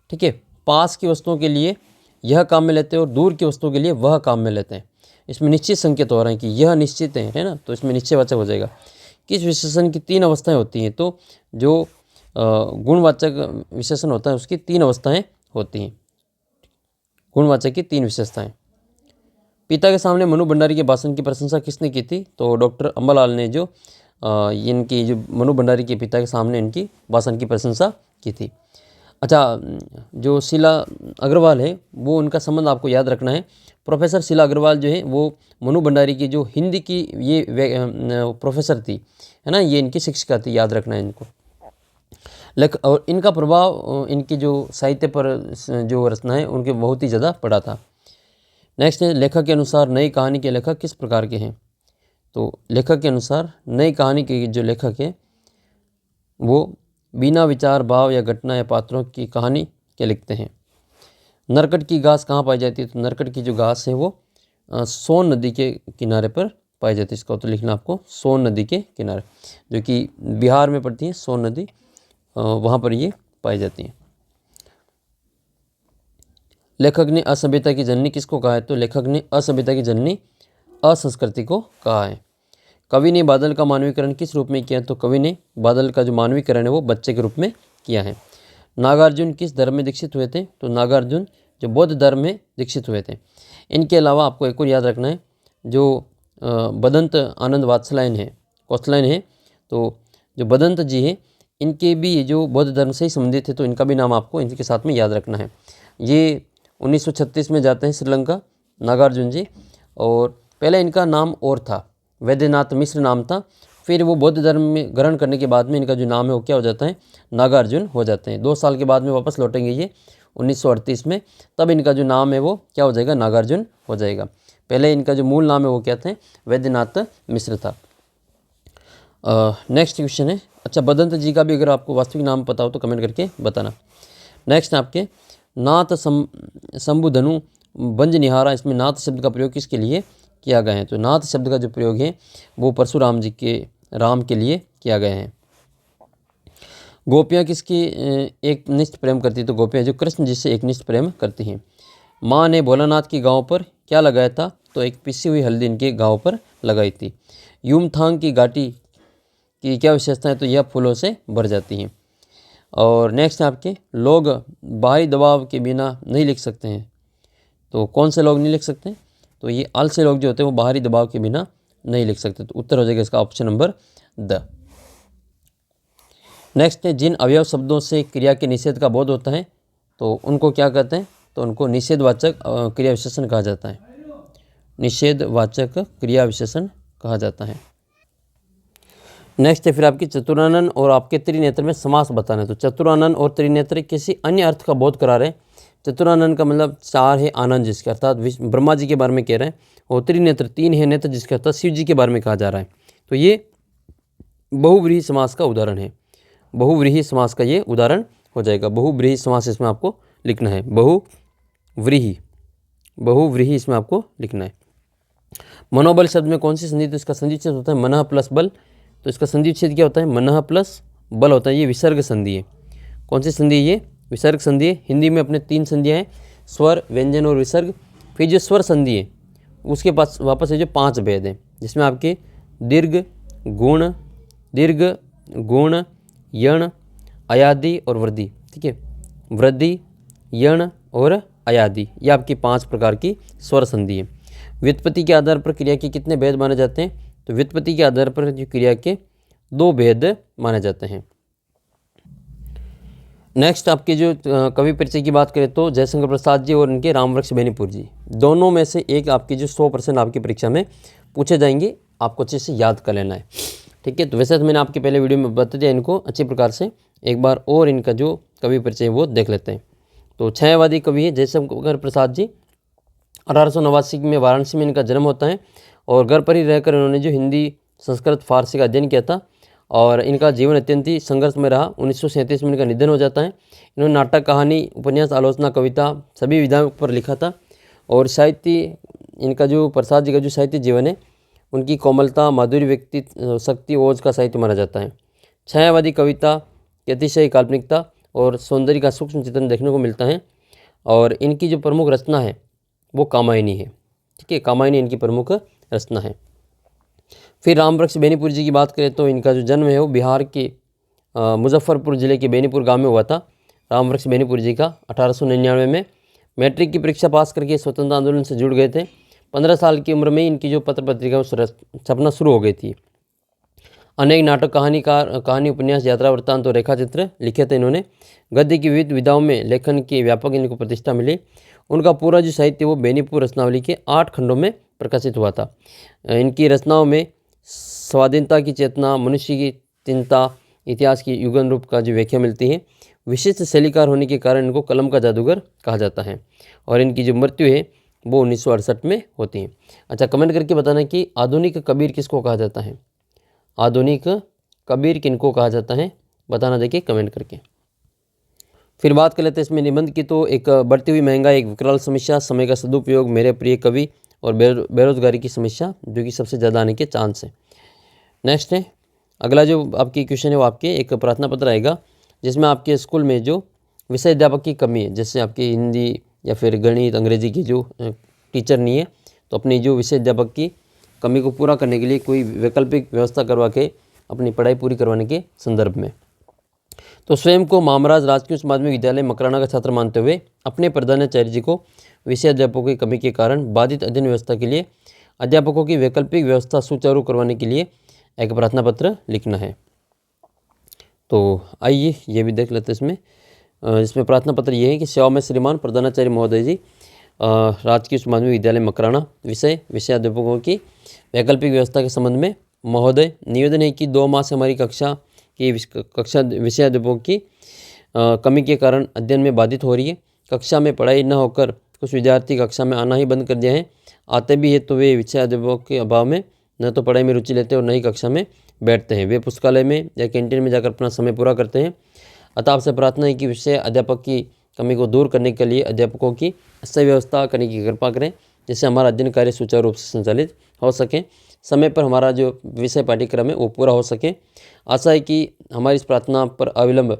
ठीक है, पास की वस्तुओं के लिए यह काम में लेते हैं और दूर की वस्तुओं के लिए वह काम में लेते हैं। इसमें निश्चित संकेत हो रहे हैं कि यह निश्चित है ना, तो इसमें निश्चयवाचक हो जाएगा। किस विशेषण की 3 अवस्थाएं होती हैं? तो जो गुणवाचक विशेषण होता है उसकी 3 अवस्थाएं होती हैं। गुणवाचक की 3 विशेषताएं। पिता के सामने मनु भंडारी के भाषण की प्रशंसा किसने की थी? तो डॉक्टर अंबालाल ने जो इनकी जो मनु भंडारी के पिता के सामने इनकी भाषण की प्रशंसा की थी। अच्छा, जो शीला अग्रवाल है वो उनका संबंध आपको याद रखना है। प्रोफेसर शीला अग्रवाल जो है वो मनु भंडारी की जो हिंदी की ये प्रोफेसर थी, है ना, ये इनकी शिक्षिका थी, याद रखना है इनको। और इनका प्रभाव इनकी जो साहित्य पर जो रचना है उनके बहुत ही ज़्यादा पड़ा था। नेक्स्ट है, लेखक के अनुसार नई कहानी के लेखक किस प्रकार के हैं? तो लेखक के अनुसार नई कहानी के जो लेखक हैं वो बिना विचार, भाव या घटना या पात्रों की कहानी के लिखते हैं। नरकट की घास कहाँ पाई जाती है? तो नरकट की जो घास है वो सोन नदी के किनारे पर पाई जाती है। इसका उत्तर लिखना आपको, सोन नदी के किनारे, जो कि बिहार में पड़ती है सोन नदी, वहाँ पर ये पाई जाती हैं। लेखक ने असभ्यता की जननी किसको कहा है? तो लेखक ने असभ्यता की जननी असंस्कृति को कहा है। कवि ने बादल का मानवीकरण किस रूप में किया? तो कवि ने बादल का जो मानवीकरण है वो बच्चे के रूप में किया है। नागार्जुन किस धर्म में दीक्षित हुए थे? तो नागार्जुन जो बौद्ध धर्म में दीक्षित हुए थे। इनके अलावा आपको एक और याद रखना है, जो बदंत आनंद वात्सलायन है, कौशलायन है, तो जो बदंत जी है इनके भी जो बौद्ध धर्म से ही संबंधित थे, तो इनका भी नाम आपको इनके साथ में याद रखना है। ये 1936 में जाते हैं श्रीलंका, नागार्जुन जी, और पहले इनका नाम और था, वैद्यनाथ मिश्र नाम था। फिर वो बौद्ध धर्म में ग्रहण करने के बाद में इनका जो नाम है वो क्या हो जाता है? नागार्जुन हो जाते हैं। 2 साल के बाद में वापस लौटेंगे ये 1938 में, तब इनका जो नाम है वो क्या हो जाएगा? नागार्जुन हो जाएगा। पहले इनका जो मूल नाम है वो क्या थे? वैद्यनाथ मिश्र था। नेक्स्ट क्वेश्चन है, अच्छा बदंत जी का भी अगर आपको वास्तविक नाम पता हो तो कमेंट करके बताना। नेक्स्ट है आपके नाथ शंभुधनु बंज निहारा, इसमें नाथ शब्द का प्रयोग किसके लिए किया गया है? तो नाथ शब्द का जो प्रयोग है वो परशुराम जी के राम के लिए किया गया है। गोपियाँ किसकी एक निष्ठ प्रेम करती है? तो गोपियाँ जो कृष्ण जी से एक निष्ठ प्रेम करती हैं। माँ ने भोलानाथ की गांव पर क्या लगाया था? तो एक पिसी हुई हल्दी इनके गांव पर लगाई थी। यूमथांग की घाटी की क्या विशेषता है? तो यह फूलों से भर जाती हैं। और नेक्स्ट है आपके, लोग बाहरी दबाव के बिना नहीं लिख सकते हैं। तो कौन से लोग नहीं लिख सकते? तो ये आलसी लोग जो होते हैं वो बाहरी दबाव के बिना नहीं लिख सकते। तो उत्तर हो जाएगा इसका ऑप्शन नंबर द। नेक्स्ट है, जिन अवयव शब्दों से क्रिया के निषेध का बोध होता है तो उनको क्या कहते हैं? तो उनको निषेधवाचक क्रिया विशेषण कहा जाता है। निषेधवाचक क्रिया विशेषण कहा जाता है। नेक्स्ट है फिर आपकी चतुरानन और आपके त्रिनेत्र में समास बताना है। तो चतुरानन और त्रिनेत्र किसी अन्य अर्थ का बोध करा रहे हैं। चतुरानन का मतलब 4 है आनंद जिसके अर्थात ब्रह्मा जी के बारे में कह रहे हैं, और त्रिनेत्र 3 है नेत्र जिसके अर्थात शिव जी के बारे में कहा जा रहा है। तो ये बहुव्रीहि समास का उदाहरण है। बहुव्रीहि समास का ये उदाहरण हो जाएगा। बहुव्रीहि समास इसमें आपको लिखना है। बहुव्रीहि इसमें आपको लिखना है। मनोबल शब्द में कौन सी संधि? तो इसका संधि छेद होता है मनः प्लस बल। तो इसका संधि छेद क्या होता है? मनः प्लस बल होता है। ये विसर्ग संधि है। कौन सी संधि है? ये विसर्ग संधि है। हिंदी में अपने 3 संधियाँ हैं, स्वर, व्यंजन और विसर्ग। फिर जो स्वर संधि है उसके पास वापस है जो 5 भेद हैं, जिसमें आपके दीर्घ, गुण, यण, अयादि और वृद्धि। ठीक है, वृद्धि, यण और अयादि, ये आपकी 5 प्रकार की स्वर संधि है। व्युत्पत्ति के आधार पर क्रिया के कितने भेद माने जाते हैं? तो व्युत्पत्ति के आधार पर जो क्रिया के 2 भेद माने जाते हैं। नेक्स्ट आपके जो कवि परिचय की बात करें तो जयशंकर प्रसाद जी और इनके रामवृक्ष बेनीपुर जी, दोनों में से एक आपकी जो 100% आपकी परीक्षा में पूछे जाएंगे, आपको अच्छे से याद कर लेना है। ठीक है, तो वैसे तो मैंने आपके पहले वीडियो में बता दिया, इनको अच्छी प्रकार से एक बार और इनका जो कवि परिचय है वो देख लेते हैं। तो छायावादी कवि है जयशंकर प्रसाद जी। 1889 में वाराणसी में इनका जन्म होता है और घर पर ही रहकर इन्होंने जो हिंदी, संस्कृत, फारसी का अध्ययन किया था और इनका जीवन अत्यंत ही संघर्ष में रहा। 1937 में इनका निधन हो जाता है। इन्होंने नाटक, कहानी, उपन्यास, आलोचना, कविता सभी विधाओं पर लिखा था। और साहित्य, इनका जो प्रसाद जी का जो साहित्य जीवन है, उनकी कोमलता, माधुर्य, व्यक्ति शक्ति, ओज का साहित्य माना जाता है। छायावादी कविता की अतिशय काल्पनिकता और सौंदर्य का सूक्ष्म चित्रण देखने को मिलता है। और इनकी जो प्रमुख रचना है वो कामायनी है। ठीक है, कामायनी इनकी प्रमुख रचना है। फिर रामवृक्ष बेनीपुर जी की बात करें तो इनका जो जन्म है वो बिहार के मुजफ्फरपुर ज़िले के बेनीपुर गांव में हुआ था। रामवृक्ष बेनीपुर जी का 1899 में मैट्रिक की परीक्षा पास करके स्वतंत्रता आंदोलन से जुड़ गए थे। 15 साल की उम्र में इनकी जो पत्र पत्रिका छपना शुरू हो गई थी। अनेक नाटक, कहानी, उपन्यास, यात्रा वृत्तांत और रेखा चित्र लिखे थे इन्होंने। गद्य की विविध विधाओं में लेखन की व्यापक इनको प्रतिष्ठा मिली उनका पूरा जो साहित्य वो बेनीपुर रचनावली के 8 खंडों में प्रकाशित हुआ था। इनकी रचनाओं में स्वाधीनता की चेतना, मनुष्य की चिंता, इतिहास की युगन रूप का जो व्याख्या मिलती है। विशिष्ट शैलीकार होने के कारण इनको कलम का जादूगर कहा जाता है और इनकी जो मृत्यु है वो 1968 में होती है। अच्छा, कमेंट करके बताना कि आधुनिक कबीर किसको कहा जाता है। आधुनिक कबीर किनको कहा जाता है, बताना देखिए कमेंट करके। फिर बात कर लेते हैं इसमें निबंध की। तो एक बढ़ती हुई महंगाई, एक विकराल समस्या, समय का सदुपयोग, मेरे प्रिय कवि और बेरोजगारी की समस्या जो कि सबसे ज़्यादा आने के चांस है। नेक्स्ट है अगला जो आपकी क्वेश्चन है वो आपके एक प्रार्थना पत्र आएगा जिसमें आपके स्कूल में जो विषय अध्यापक की कमी है, जैसे आपके हिंदी या फिर गणित अंग्रेजी की जो टीचर नहीं है, तो अपनी जो विषय अध्यापक की कमी को पूरा करने के लिए कोई वैकल्पिक व्यवस्था करवा के अपनी पढ़ाई पूरी करवाने के संदर्भ में। तो स्वयं को मामराज राजकीय उच्च माध्यमिक विद्यालय मकराना का छात्र मानते हुए अपने प्रधानाचार्य जी को विषय अध्यापकों की कमी के कारण बाधित अध्ययन व्यवस्था के लिए अध्यापकों की वैकल्पिक व्यवस्था सुचारू करवाने के लिए एक प्रार्थना पत्र लिखना है। तो आइए ये भी देख लेते हैं इसमें प्रार्थना पत्र ये है कि सेवा में श्रीमान प्रधानाचार्य महोदय जी, राजकीय उच्च माध्यमिक विद्यालय मकराना विषय अध्यापकों की वैकल्पिक व्यवस्था के संबंध में महोदय, निवेदन है कि 2 माह से हमारी कक्षा विषय अध्यापकों की कमी के कारण अध्ययन में बाधित हो रही है। कक्षा में पढ़ाई न होकर कुछ विद्यार्थी कक्षा में आना ही बंद कर दिया है। आते भी है तो वे विषय अध्यापकों के अभाव में न तो पढ़ाई में रुचि लेते और न ही कक्षा में बैठते हैं। वे पुस्तकालय में या कैंटीन में जाकर अपना समय पूरा करते हैं। अतः आपसे प्रार्थना है कि विषय अध्यापक की कमी को दूर करने के लिए अध्यापकों की सही व्यवस्था करने की कृपा करें, जिससे हमारा अध्ययन कार्य सुचारू रूप से संचालित हो सके, समय पर हमारा जो विषय पाठ्यक्रम है वो पूरा हो सके। आशा है कि हमारी इस प्रार्थना पर अविलंब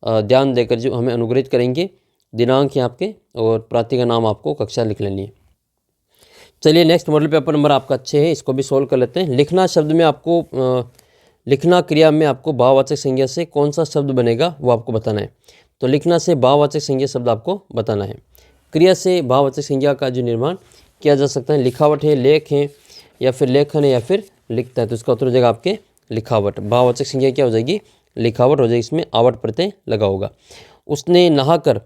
ध्यान देकर जो हमें अनुग्रहित करेंगे। दिनांक है आपके और प्रार्थी का नाम आपको कक्षा लिख लेनी है। चलिए नेक्स्ट मॉडल पेपर नंबर आपका 6 है, इसको भी सोल्व कर लेते हैं। लिखना शब्द में आपको लिखना क्रिया में आपको भाववाचक संज्ञा से कौन सा शब्द बनेगा वो आपको बताना है। तो लिखना से भाववाचक संज्ञा शब्द आपको बताना है। क्रिया से भाववाचक संज्ञा का जो निर्माण किया जा सकता है, लिखावट है, लेख है या फिर लेखन है या फिर लिखता है, तो इसका उत्तर हो जाएगा आपके लिखावट। भाववाचक संज्ञा क्या हो जाएगी, लिखावट हो जाएगी, इसमें आवट प्रत्यय लगा होगा। उसने नहाकर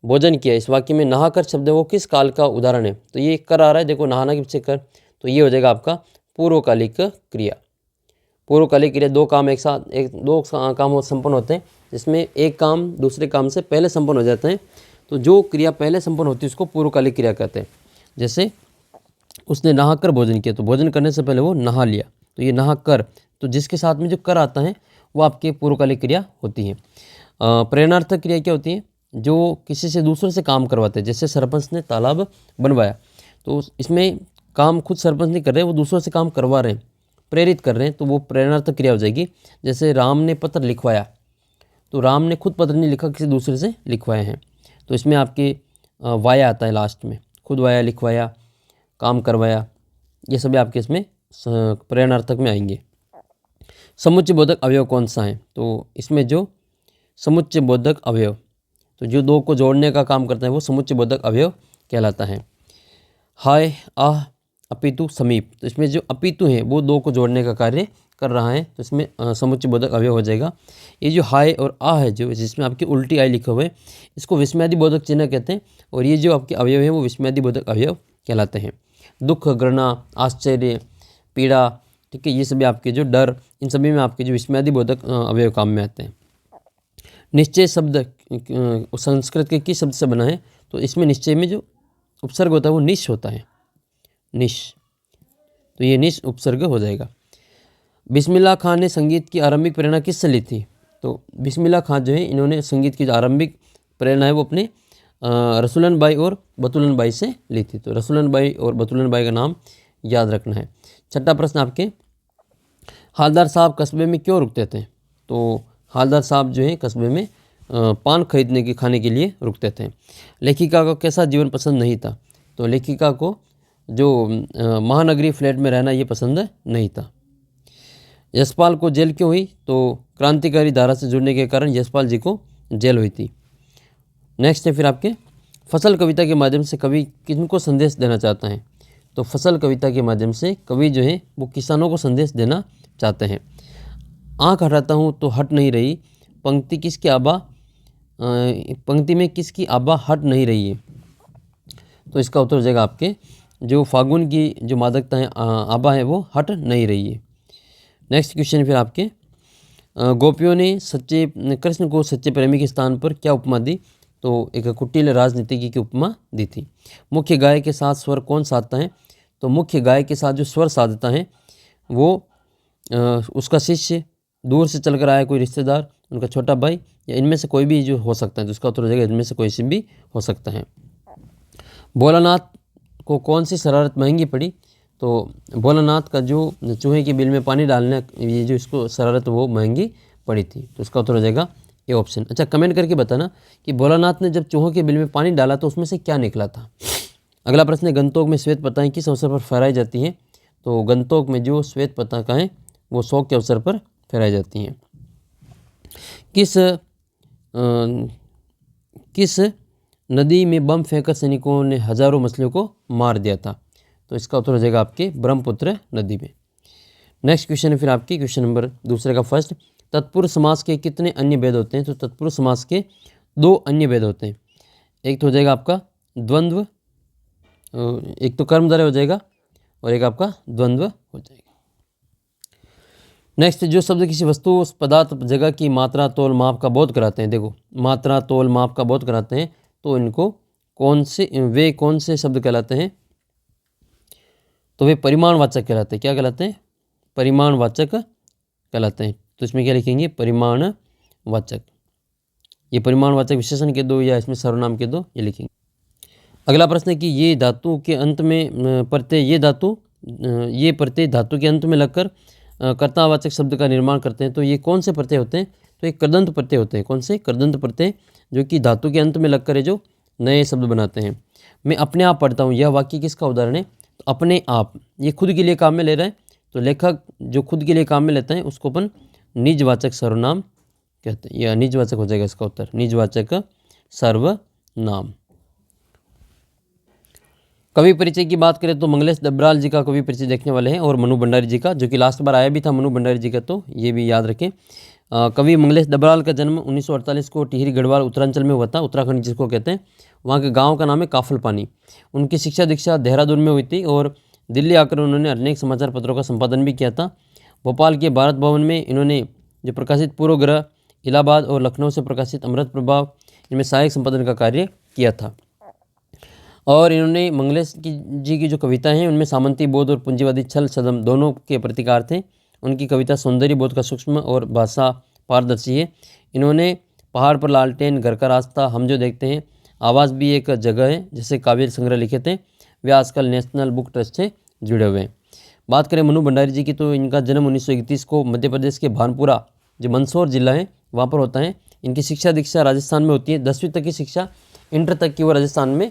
भोजन किया, इस वाक्य में नहाकर शब्द है वो किस काल का उदाहरण है, तो ये कर आ रहा है, देखो नहाना के पीछे कर, तो ये हो जाएगा आपका पूर्वकालिक क्रिया। पूर्वकालिक क्रिया दो काम एक साथ दो काम संपन्न होते हैं, जिसमें एक काम दूसरे काम से पहले संपन्न हो जाते हैं, तो जो क्रिया पहले संपन्न होती है उसको पूर्वकालिक क्रिया कहते हैं। जैसे उसने नहाकर भोजन किया, तो भोजन करने से पहले वो नहा लिया, तो ये नहाकर, तो जिसके साथ में जो कर आता है वो आपके पूर्वकालिक क्रिया होती है। प्रेरणार्थक क्रिया क्या होती है, जो किसी से दूसरे से काम करवाते हैं। जैसे सरपंच ने तालाब बनवाया, तो इसमें काम खुद सरपंच नहीं कर रहे, वो दूसरों से काम करवा रहे हैं, प्रेरित कर रहे हैं, तो वो प्रेरणार्थक क्रिया हो जाएगी। जैसे राम ने पत्र लिखवाया, तो राम ने खुद पत्र नहीं लिखा, किसी दूसरे से लिखवाए हैं, तो इसमें आपके वाया आता है लास्ट में, खुद वाया, लिखवाया, काम करवाया, ये सभी आपके इसमें प्रेरणार्थक में आएंगे। समुच्चय बोधक अवयव कौन सा है, तो इसमें जो समुच्चय बोधक अवयव, तो जो दो को जोड़ने का काम करता है वो समुच्चय बोधक अवयव कहलाता है। हाय, आह, अपितु, समीप, तो इसमें जो अपितु है वो दो को जोड़ने का कार्य कर रहा है, तो इसमें समुच्चय बोधक अवयव हो जाएगा। ये जो हाय और आ है, जो जिसमें आपकी उल्टी आई लिखे हुए, इसको विस्मयादि बोधक चिन्ह कहते हैं, और ये जो आपके अवयव है वो विस्मयादि बोधक अवयव कहलाते हैं। दुख, घृणा, आश्चर्य, पीड़ा, ठीक है, ये सभी आपके जो डर, इन सभी में आपके जो विस्मयादि बोधक अवयव काम में आते हैं। निश्चय शब्द संस्कृत के किस शब्द से बना है, तो इसमें निश्चय में जो उपसर्ग होता है वो निश होता है, निश, तो ये निश उपसर्ग हो जाएगा। बिस्मिल्लाह खान ने संगीत की आरंभिक प्रेरणा किससे ली थी, तो बिस्मिल्लाह खान जो है इन्होंने संगीत की जो आरंभिक प्रेरणा है वो अपने रसूलन बाई और बतूलन बाई से ली थी, तो रसूलन बाई और बतूलन बाई का नाम याद रखना है। छठा प्रश्न आपके, हालदार साहब कस्बे में क्यों रुकते थे, तो हालदार साहब जो है कस्बे में पान खरीदने के खाने के लिए रुकते थे। लेखिका को कैसा जीवन पसंद नहीं था, तो लेखिका को जो महानगरीय फ्लैट में रहना ये पसंद नहीं था। यशपाल को जेल क्यों हुई, तो क्रांतिकारी धारा से जुड़ने के कारण यशपाल जी को जेल हुई थी। नेक्स्ट है फिर आपके, फसल कविता के माध्यम से कवि किनको संदेश देना चाहता है, तो फसल कविता के माध्यम से कवि जो है वो किसानों को संदेश देना चाहते हैं। आँख हटाता हूँ तो हट नहीं रही, पंक्ति में किसकी आबा हट नहीं रही है, तो इसका उत्तर हो जाएगा आपके जो फागुन की जो मादकता है आभा है वो हट नहीं रही है। नेक्स्ट क्वेश्चन फिर आपके गोपियों ने सच्चे कृष्ण को सच्चे प्रेमी के स्थान पर क्या उपमा दी? तो एक कुटिल राजनीतिज्ञ की उपमा दी थी। मुख्य गाय के साथ स्वर कौन साधता है? तो मुख्य गाय के साथ जो स्वर साधता है वो उसका शिष्य, दूर से चलकर आया कोई रिश्तेदार, उनका छोटा भाई, या इनमें से कोई भी जो हो सकता है। तो उसका उत्तर हो जाएगा इनमें से कोई से भी हो सकता है। भोलानाथ को कौन सी शरारत महंगी पड़ी? तो भोलानाथ का जो चूहे के बिल में पानी डालने ये जो इसको शरारत वो महंगी पड़ी थी। तो इसका उत्तर हो जाएगा ये ऑप्शन। अच्छा, कमेंट करके बताना कि भोलानाथ ने जब चूहों के बिल में पानी डाला तो उसमें से क्या निकला था। अगला प्रश्न है गंतोक में श्वेत पताएं किस अवसर पर फहराई जाती हैं? तो गंतोक में जो श्वेत पताकाएं वो शोक के अवसर पर फहराई जाती हैं। किस नदी में बम फेंककर सैनिकों ने हजारों मछलियों को मार दिया था? तो इसका उत्तर हो जाएगा आपके ब्रह्मपुत्र नदी में। नेक्स्ट क्वेश्चन है फिर आपकी क्वेश्चन नंबर दूसरे का फर्स्ट, तत्पुरुष समास के कितने अन्य भेद होते हैं? तो तत्पुरुष समास के 2 अन्य भेद होते हैं। एक तो हो जाएगा आपका द्वंद्व, एक तो कर्मधारय हो जाएगा और एक आपका द्वंद्व हो जाएगा। नेक्स्ट, जो शब्द किसी वस्तु, पदार्थ, जगह की मात्रा, तोल, माप का बोध कराते हैं। देखो, मात्रा, तोल, माप का बोध कराते हैं तो इनको कौन से शब्द कहलाते हैं? तो वे परिमाणवाचक कहलाते हैं। क्या कहलाते हैं? परिमाणवाचक कहलाते हैं। तो इसमें क्या लिखेंगे? परिमाणवाचक। ये परिमाणवाचक विशेषण के दो या इसमें सर्वनाम के दो ये लिखेंगे। अगला प्रश्न है कि ये धातु के अंत में प्रत्यय ये प्रत्यय धातु के अंत में लगकर कर्तावाचक शब्द का निर्माण करते हैं। तो ये कौन से प्रत्यय होते हैं? तो ये कृदंत प्रत्यय होते हैं। कौन से? कृदंत प्रत्यय, जो कि धातु के अंत में लगकर जो नए शब्द बनाते हैं। मैं अपने आप पढ़ता हूँ, यह वाक्य किसका उदाहरण है? तो अपने आप, ये खुद के लिए काम में ले रहा है। तो लेखक जो खुद के लिए काम में लेता है उसको अपन निजवाचक सर्वनाम कहते हैं, या निजवाचक हो जाएगा इसका उत्तर, निजवाचक सर्वनाम। कवि परिचय की बात करें तो मंगलेश डबराल जी का कवि परिचय देखने वाले हैं, और मनु भंडारी जी का, जो कि लास्ट बार आया भी था मनु भंडारी जी का, तो ये भी याद रखें। कवि मंगलेश डबराल का जन्म 1948 को टिहरी गढ़वाल उत्तरांचल में हुआ था, उत्तराखंड जिसको कहते हैं। वहाँ के गांव का नाम है काफल पानी। उनकी शिक्षा दीक्षा देहरादून में हुई थी और दिल्ली आकर उन्होंने अनेक समाचार पत्रों का संपादन भी किया था। भोपाल के भारत भवन में इन्होंने जो प्रकाशित पूर्व ग्रह, इलाहाबाद और लखनऊ से प्रकाशित अमृत प्रभाव, इनमें सहायक संपादन का कार्य किया था। और इन्होंने मंगलेश जी की जो कविताएं हैं उनमें सामंती बोध और पूंजीवादी छल सदम दोनों के प्रतिकार थे। उनकी कविता सौंदर्य बोध का सूक्ष्म और भाषा पारदर्शी है। इन्होंने पहाड़ पर लालटेन, घर का रास्ता, हम जो देखते हैं, आवाज़ भी एक जगह है, जैसे काव्य संग्रह लिखे थे। वे आजकल नेशनल बुक ट्रस्ट से जुड़े हुए हैं। बात करें मनु भंडारी जी की, तो इनका जन्म 1931 को मध्य प्रदेश के भानपुरा, जो मंदसौर जिला है, वहाँ पर होता है। इनकी शिक्षा दीक्षा राजस्थान में होती है। 10वीं तक की शिक्षा, इंटर तक की वो राजस्थान में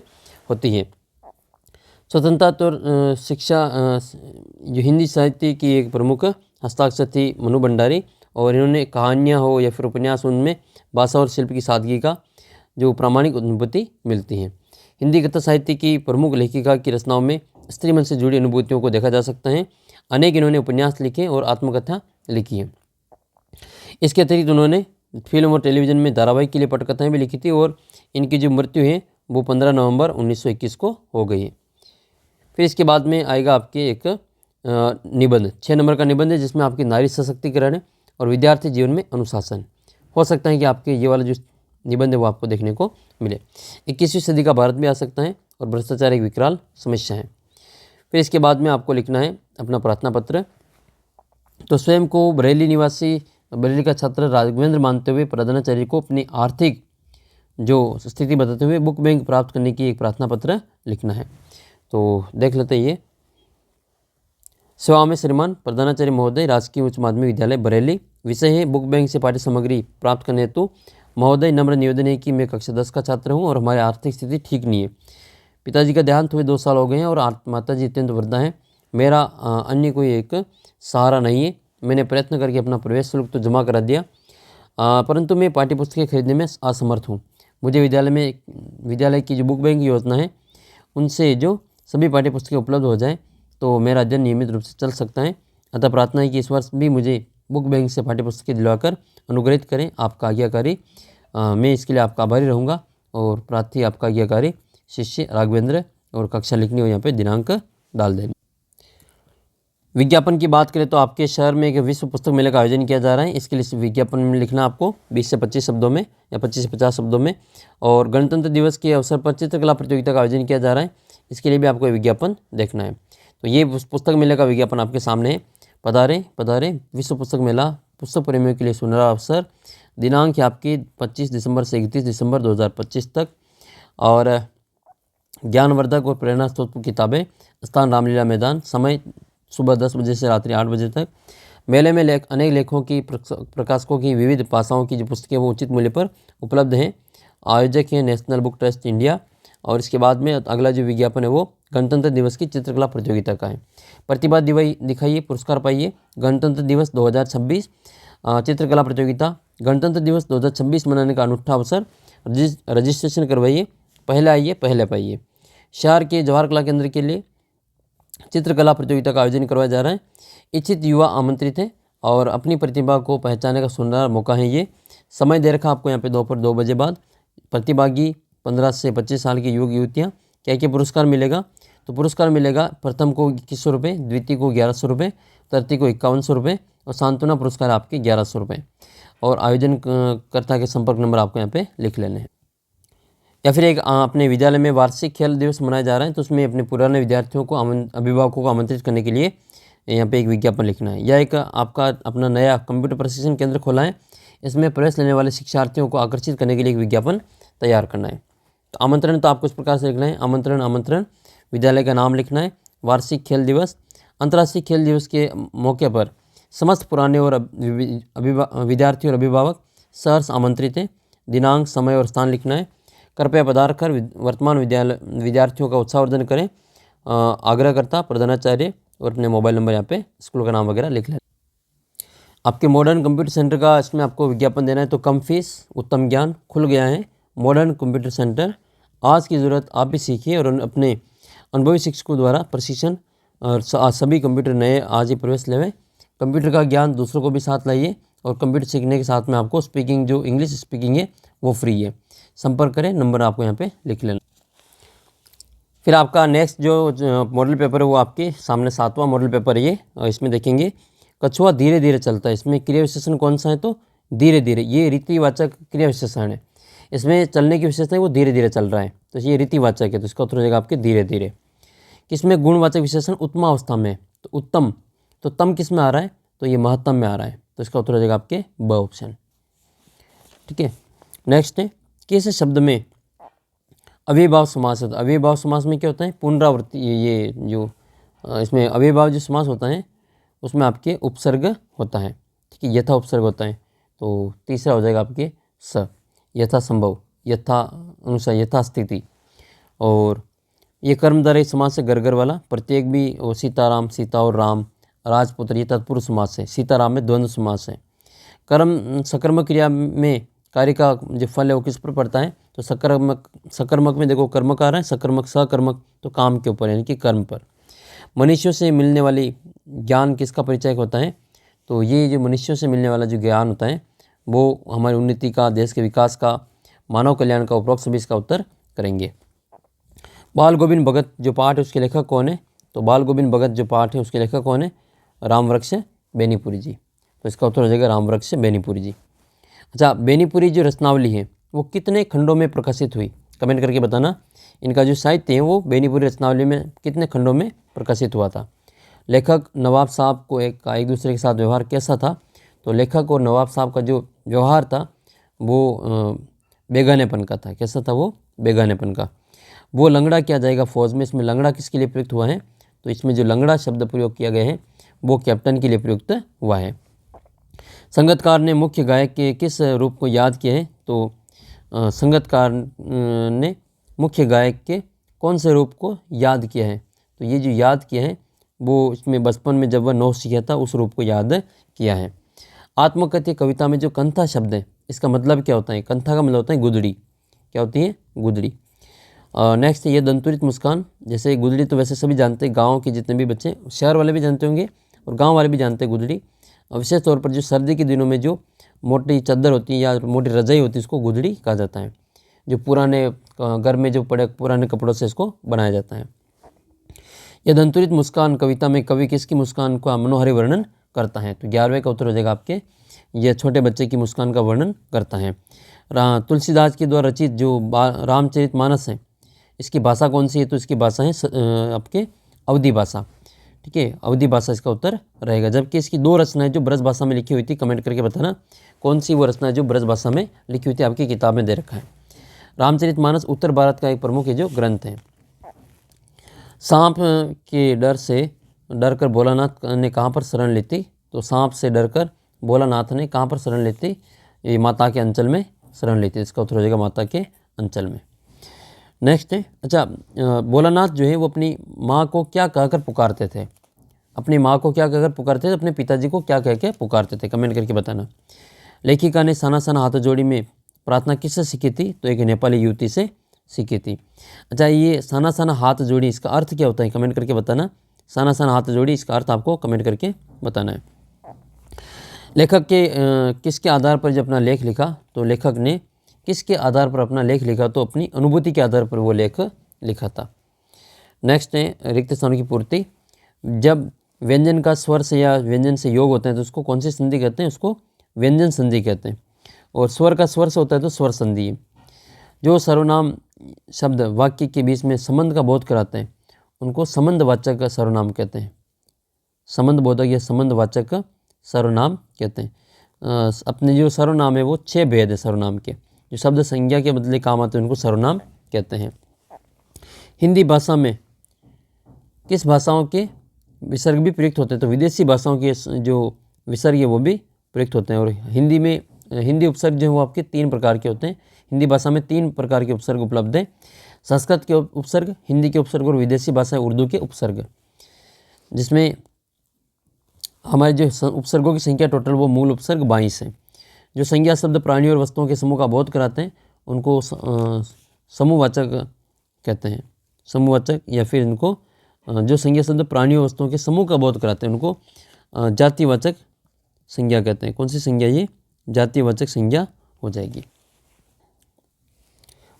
होती है। स्वतंत्रता तो शिक्षा जो हिंदी साहित्य की एक प्रमुख हस्ताक्षर थी मनु भंडारी, और इन्होंने कहानियाँ हो या फिर उपन्यास, उनमें भाषा और शिल्प की सादगी का जो प्रामाणिक अनुभूति मिलती है। हिंदी कथा साहित्य की प्रमुख लेखिका की रचनाओं में स्त्री मन से जुड़ी अनुभूतियों को देखा जा सकता है। अनेक इन्होंने उपन्यास लिखे और आत्मकथा लिखी है। इसके अतिरिक्त उन्होंने फिल्म और टेलीविज़न में धारावाहिक के लिए पटकथाएँ भी लिखी थी, और इनकी जो मृत्यु है वो 15 नवंबर 1921 को हो गई है। फिर इसके बाद में आएगा आपके एक निबंध, 6 नंबर का निबंध है, जिसमें आपकी नारी सशक्तिकरण और विद्यार्थी जीवन में अनुशासन। हो सकता है कि आपके ये वाला जो निबंध है वो आपको देखने को मिले। 21वीं सदी का भारत भी आ सकता है, और भ्रष्टाचार एक विकराल समस्या है। फिर इसके बाद में आपको लिखना है अपना प्रार्थना पत्र। तो स्वयं को बरेली का छात्र राघवेंद्र मानते हुए प्रधानाचार्य को अपनी आर्थिक जो स्थिति बताते हुए बुक बैंक प्राप्त करने की एक प्रार्थना पत्र लिखना है। तो देख लेते हैं ये। सेवा में श्रीमान प्रधानाचार्य महोदय, राजकीय उच्च माध्यमिक विद्यालय बरेली। विषय है बुक बैंक से पाठ्य सामग्री प्राप्त करने हेतु। महोदय, नम्र निवेदन है कि मैं कक्षा 10 का छात्र हूँ और हमारी आर्थिक स्थिति ठीक नहीं है। पिताजी का देहांत हुए 2 साल हो गए हैं और माताजी अत्यंत वृद्धा हैं। मेरा अन्य कोई एक सहारा नहीं है। मैंने प्रयत्न करके अपना प्रवेश शुल्क तो जमा करा दिया, परंतु मैं पाठ्यपुस्तकें खरीदने में असमर्थ हूँ। मुझे विद्यालय की जो बुक बैंक योजना है उनसे जो सभी पाठ्यपुस्तकें उपलब्ध हो जाएं तो मेरा अध्ययन नियमित रूप से चल सकता है। अतः प्रार्थना है कि इस वर्ष भी मुझे बुक बैंक से पाठ्यपुस्तकें दिलवाकर अनुग्रहित करें। आपका आज्ञाकारी, मैं इसके लिए आपका आभारी रहूँगा। और प्रार्थी आपका आज्ञाकारी शिष्य राघवेंद्र और कक्षा लिखनी हो यहाँ पे दिनांक डाल देनी। विज्ञापन की बात करें तो आपके शहर में एक विश्व पुस्तक मेले का आयोजन किया जा रहा है। इसके लिए विज्ञापन में लिखना आपको 20 से 25 शब्दों में या 25 से 50 शब्दों में। और गणतंत्र दिवस के अवसर पर चित्रकला प्रतियोगिता का आयोजन किया जा रहा है, इसके लिए भी आपको विज्ञापन देखना है। तो ये पुस्तक मेले का विज्ञापन आपके सामने है। पधारें पधारें, विश्व पुस्तक मेला पुस्तक प्रेमियों के लिए सुनहरा अवसर। दिनांक है आपकी 25 दिसंबर से 31 दिसंबर 2025 तक। और ज्ञानवर्धक और प्रेरणा स्रोत किताबें, स्थान रामलीला मैदान, समय सुबह 10 बजे से रात्रि 8 बजे तक। मेले में अनेक लेखों की प्रकाशकों की विविध भाषाओं की जो पुस्तकें वो उचित मूल्य पर उपलब्ध हैं। आयोजक हैं नेशनल बुक ट्रस्ट इंडिया। और इसके बाद में अगला जो विज्ञापन है वो गणतंत्र दिवस की चित्रकला प्रतियोगिता का है। प्रतिभा दिखाइए, पुरस्कार पाइए। गणतंत्र दिवस 2026 चित्रकला प्रतियोगिता, गणतंत्र दिवस 2026 मनाने का अनूठा अवसर। रजिस्ट्रेशन करवाइए, पहले आइए पहले पाइए। शहर के जवाहर कला केंद्र के लिए चित्रकला प्रतियोगिता का आयोजन करवाया जा रहा है। इच्छित युवा आमंत्रित हैं और अपनी प्रतिभा को पहचानने का सुंदर मौका है ये। समय दे रखा आपको यहाँ पे दोपहर 2 बजे बाद। प्रतिभागी 15 से 25 साल की युवक युवतियाँ। क्या क्या पुरस्कार मिलेगा? तो पुरस्कार मिलेगा प्रथम को 2100 रुपये, द्वितीय को 1100 रुपये, तृतीय को 5100 रुपये और सांत्वना पुरस्कार आपके 1100 रुपये। और आयोजन कर्ता के संपर्क नंबर आपको यहाँ पे लिख लेने हैं। या फिर एक अपने विद्यालय में वार्षिक खेल दिवस मनाया जा रहा है, तो उसमें अपने पुराने विद्यार्थियों को अभिभावकों को आमंत्रित करने के लिए यहाँ पे एक विज्ञापन लिखना है। या एक आपका अपना नया कंप्यूटर प्रशिक्षण केंद्र खोला है, इसमें प्रवेश लेने वाले शिक्षार्थियों को आकर्षित करने के लिए एक विज्ञापन तैयार करना है। तो आमंत्रण तो आपको इस प्रकार से लिखना है, आमंत्रण, विद्यालय का नाम लिखना है, वार्षिक खेल दिवस। अंतर्राष्ट्रीय खेल दिवस के मौके पर समस्त पुराने और विद्यार्थी और अभिभावक सहर्ष आमंत्रित हैं। दिनांक, समय और स्थान लिखना है। कृपया पधार कर वर्तमान विद्यार्थियों का उत्साहवर्धन करें। आग्रहकर्ता प्रधानाचार्य और अपने मोबाइल नंबर यहाँ पे स्कूल का नाम वगैरह लिख लें। आपके मॉडर्न कंप्यूटर सेंटर का इसमें आपको विज्ञापन देना है, तो कम फीस उत्तम ज्ञान खुल गया है मॉडर्न कंप्यूटर सेंटर। आज की ज़रूरत आप भी सीखिए और अपने अनुभवी शिक्षकों द्वारा प्रशिक्षण और सभी कंप्यूटर नए आज ही प्रवेश लेवें। कंप्यूटर का ज्ञान दूसरों को भी साथ लाइए और कंप्यूटर सीखने के साथ में आपको स्पीकिंग जो इंग्लिश स्पीकिंग है वो फ्री है। संपर्क करें, नंबर आपको यहाँ पे लिख लेना। फिर आपका नेक्स्ट जो मॉडल पेपर है वो आपके सामने 7वां मॉडल पेपर है ये। और इसमें देखेंगे कछुआ धीरे धीरे चलता है। इसमें क्रिया विशेषण कौन सा है? तो धीरे धीरे। ये रीतिवाचक क्रिया विशेषण है। इसमें चलने की विशेषता है वो धीरे धीरे चल रहा है, तो ये रीतिवाचक है, तो इसका उत्तर हो जाएगा आपके धीरे धीरे। किसमें गुणवाचक विशेषण उत्तमावस्था में, तो उत्तम, तो तम किस में आ रहा है? तो ये महत्तम में आ रहा है, तो इसका उत्तर हो जाएगा आपके ब ऑप्शन। ठीक है, नेक्स्ट है किस शब्द में अव्ययभाव समास होता है? अव्ययभाव समास में क्या होता है? पुनरावृत्ति। ये जो इसमें अव्ययभाव जो समास होता है उसमें आपके उपसर्ग होता है। ठीक है, यथा उपसर्ग होता है, तो तीसरा हो जाएगा आपके स। यथा संभव, यथा अनुसार, यथा स्थिति। और ये कर्मधारय समास है गरगर वाला। प्रत्येक भी वो सीताराम, सीता और राम, राजपुत्र, ये तत्पुरुष समास है। सीताराम में द्वंद्व समास है। कर्म सकर्मक क्रिया में कार्य का जो फल है वो किस पर पड़ता है? तो सकर्मक में देखो कर्मक आ रहा है, सकर्मक सकर्मक, तो काम के ऊपर यानी कि कर्म पर। मनुष्यों से मिलने वाली ज्ञान किसका परिचय होता है? तो ये जो मनुष्यों से मिलने वाला जो ज्ञान होता है वो हमारी उन्नति का, देश के विकास का, मानव कल्याण का, उपरोक्त सभी इसका उत्तर करेंगे। बाल गोविंद भगत जो पाठ है उसके लेखक कौन है? तो बाल गोविंद भगत जो पाठ है उसके लेखक कौन है? रामवृक्ष बेनीपुरी जी, तो इसका उत्तर हो जाएगा रामवृक्ष बेनीपुरी जी। अच्छा, बेनीपुरी जो रचनावली है वो कितने खंडों में प्रकाशित हुई? कमेंट करके बताना। इनका जो साहित्य है वो बेनीपुरी रचनावली में कितने खंडों में प्रकाशित हुआ था? लेखक नवाब साहब को एक दूसरे के साथ व्यवहार कैसा था? तो लेखक और नवाब साहब का जो व्यवहार था वो बेगानेपन का था। कैसा था वो? बेगानेपन का। वो लंगड़ा किया जाएगा फौज में। इसमें लंगड़ा किसके लिए प्रयुक्त हुआ है? तो इसमें जो लंगड़ा शब्द प्रयोग किया गया है वो कैप्टन के लिए प्रयुक्त हुआ है। संगीतकार ने मुख्य गायक के किस रूप को याद किया है? तो संगीतकार ने मुख्य गायक के कौन से रूप को याद किया है? तो ये जो याद किया है वो इसमें बचपन में जब वह नौ सीखा था उस रूप को याद किया है। आत्मकथ्य कविता में जो कंथा शब्द है इसका मतलब क्या होता है? कंथा का मतलब होता है गुदड़ी। क्या होती है? गुदड़ी। नेक्स्ट ये दंतुरित मुस्कान। जैसे गुदड़ी तो वैसे सभी जानते हैं, गाँव के जितने भी बच्चे, शहर वाले भी जानते होंगे और गाँव वाले भी जानते हैं गुदड़ी। विशेष तौर पर जो सर्दी के दिनों में जो मोटी चादर होती है या मोटी रजाई होती है उसको गुदड़ी कहा जाता है। जो पुराने घर में जो पड़े पुराने कपड़ों से इसको बनाया जाता है। यह दंतुरित मुस्कान कविता में कवि किसकी मुस्कान का मनोहारी वर्णन करता है? तो 11वें का उत्तर हो जाएगा आपके, यह छोटे बच्चे की मुस्कान का वर्णन करता है। तुलसीदास के द्वारा रचित जो रामचरितमानस है, इसकी भाषा कौन सी है? तो इसकी भाषा है आपके अवधी भाषा। ठीक है, अवधी भाषा इसका उत्तर रहेगा। जबकि इसकी 2 रचनाएं जो ब्रज भाषा में लिखी हुई थी, कमेंट करके बताना कौन सी वो रचना है जो ब्रज भाषा में लिखी हुई थी, आपकी किताब में दे रखा है। रामचरितमानस उत्तर भारत का एक प्रमुख जो ग्रंथ है। सांप के डर कर भोलानाथ ने कहाँ पर शरण लेती? तो सांप से डरकर भोलानाथ ने कहाँ पर शरण लेती? ये माता के अंचल में शरण लेती। इसका उत्तर हो जाएगा माता के अंचल में। नेक्स्ट है, अच्छा, भोलानाथ जो है वो अपनी माँ को क्या कहकर पुकारते थे? अपनी माँ को क्या कहकर पुकारते थे? अपने पिताजी को क्या कह के पुकारते थे? कमेंट करके बताना। लेखिका ने साना साना हाथ जोड़ी में प्रार्थना किससे सीखी थी? तो एक नेपाली युवती से सीखी थी। अच्छा, ये साना साना हाथ जोड़ी, इसका अर्थ क्या होता है? कमेंट करके बताना। साना साना हाथ जोड़ी, इसका अर्थ आपको कमेंट करके बताना है। लेखक के किसके आधार पर जब अपना लेख लिखा? तो लेखक ने किसके आधार पर अपना लेख लिखा? तो अपनी अनुभूति के आधार पर वो लेख लिखा था। नेक्स्ट है रिक्त स्थानों की पूर्ति। जब व्यंजन का स्वर से या व्यंजन से योग होता है तो उसको कौन सी संधि कहते हैं? उसको व्यंजन संधि कहते हैं। और स्वर का स्वर से होता है तो स्वर संधि है। जो सर्वनाम शब्द वाक्य के बीच में संबंध का बोध कराते हैं उनको संबंधवाचक का सर्वनाम कहते हैं। संबंध बोधक या संबंधवाचक सर्वनाम कहते हैं। अपने जो सर्वनाम है वो 6 भेद है सर्वनाम के, जो शब्द संज्ञा के बदले काम आते हैं उनको सर्वनाम कहते हैं। हिंदी भाषा में किस भाषाओं के विसर्ग भी प्रयुक्त होते हैं? तो विदेशी भाषाओं के जो विसर्ग है वो भी प्रयुक्त होते हैं। और हिंदी में हिंदी उपसर्ग जो है वो आपके 3 प्रकार के होते हैं। हिंदी भाषा में 3 प्रकार के उपसर्ग उपलब्ध हैं। संस्कृत के उपसर्ग, हिंदी के उपसर्ग और विदेशी भाषा उर्दू के उपसर्ग, जिसमें हमारे जो उपसर्गों की संख्या टोटल वो मूल उपसर्ग 22 है। जो संज्ञा शब्द प्राणियों और वस्तुओं के समूह का बोध कराते हैं उनको समूहवाचक कहते हैं। समूहवाचक या फिर इनको जो संज्ञा शब्द प्राणियों और वस्तुओं के समूह का बोध कराते हैं उनको जातिवाचक संज्ञा कहते हैं। कौन सी संज्ञा? ये जातिवाचक संज्ञा हो जाएगी।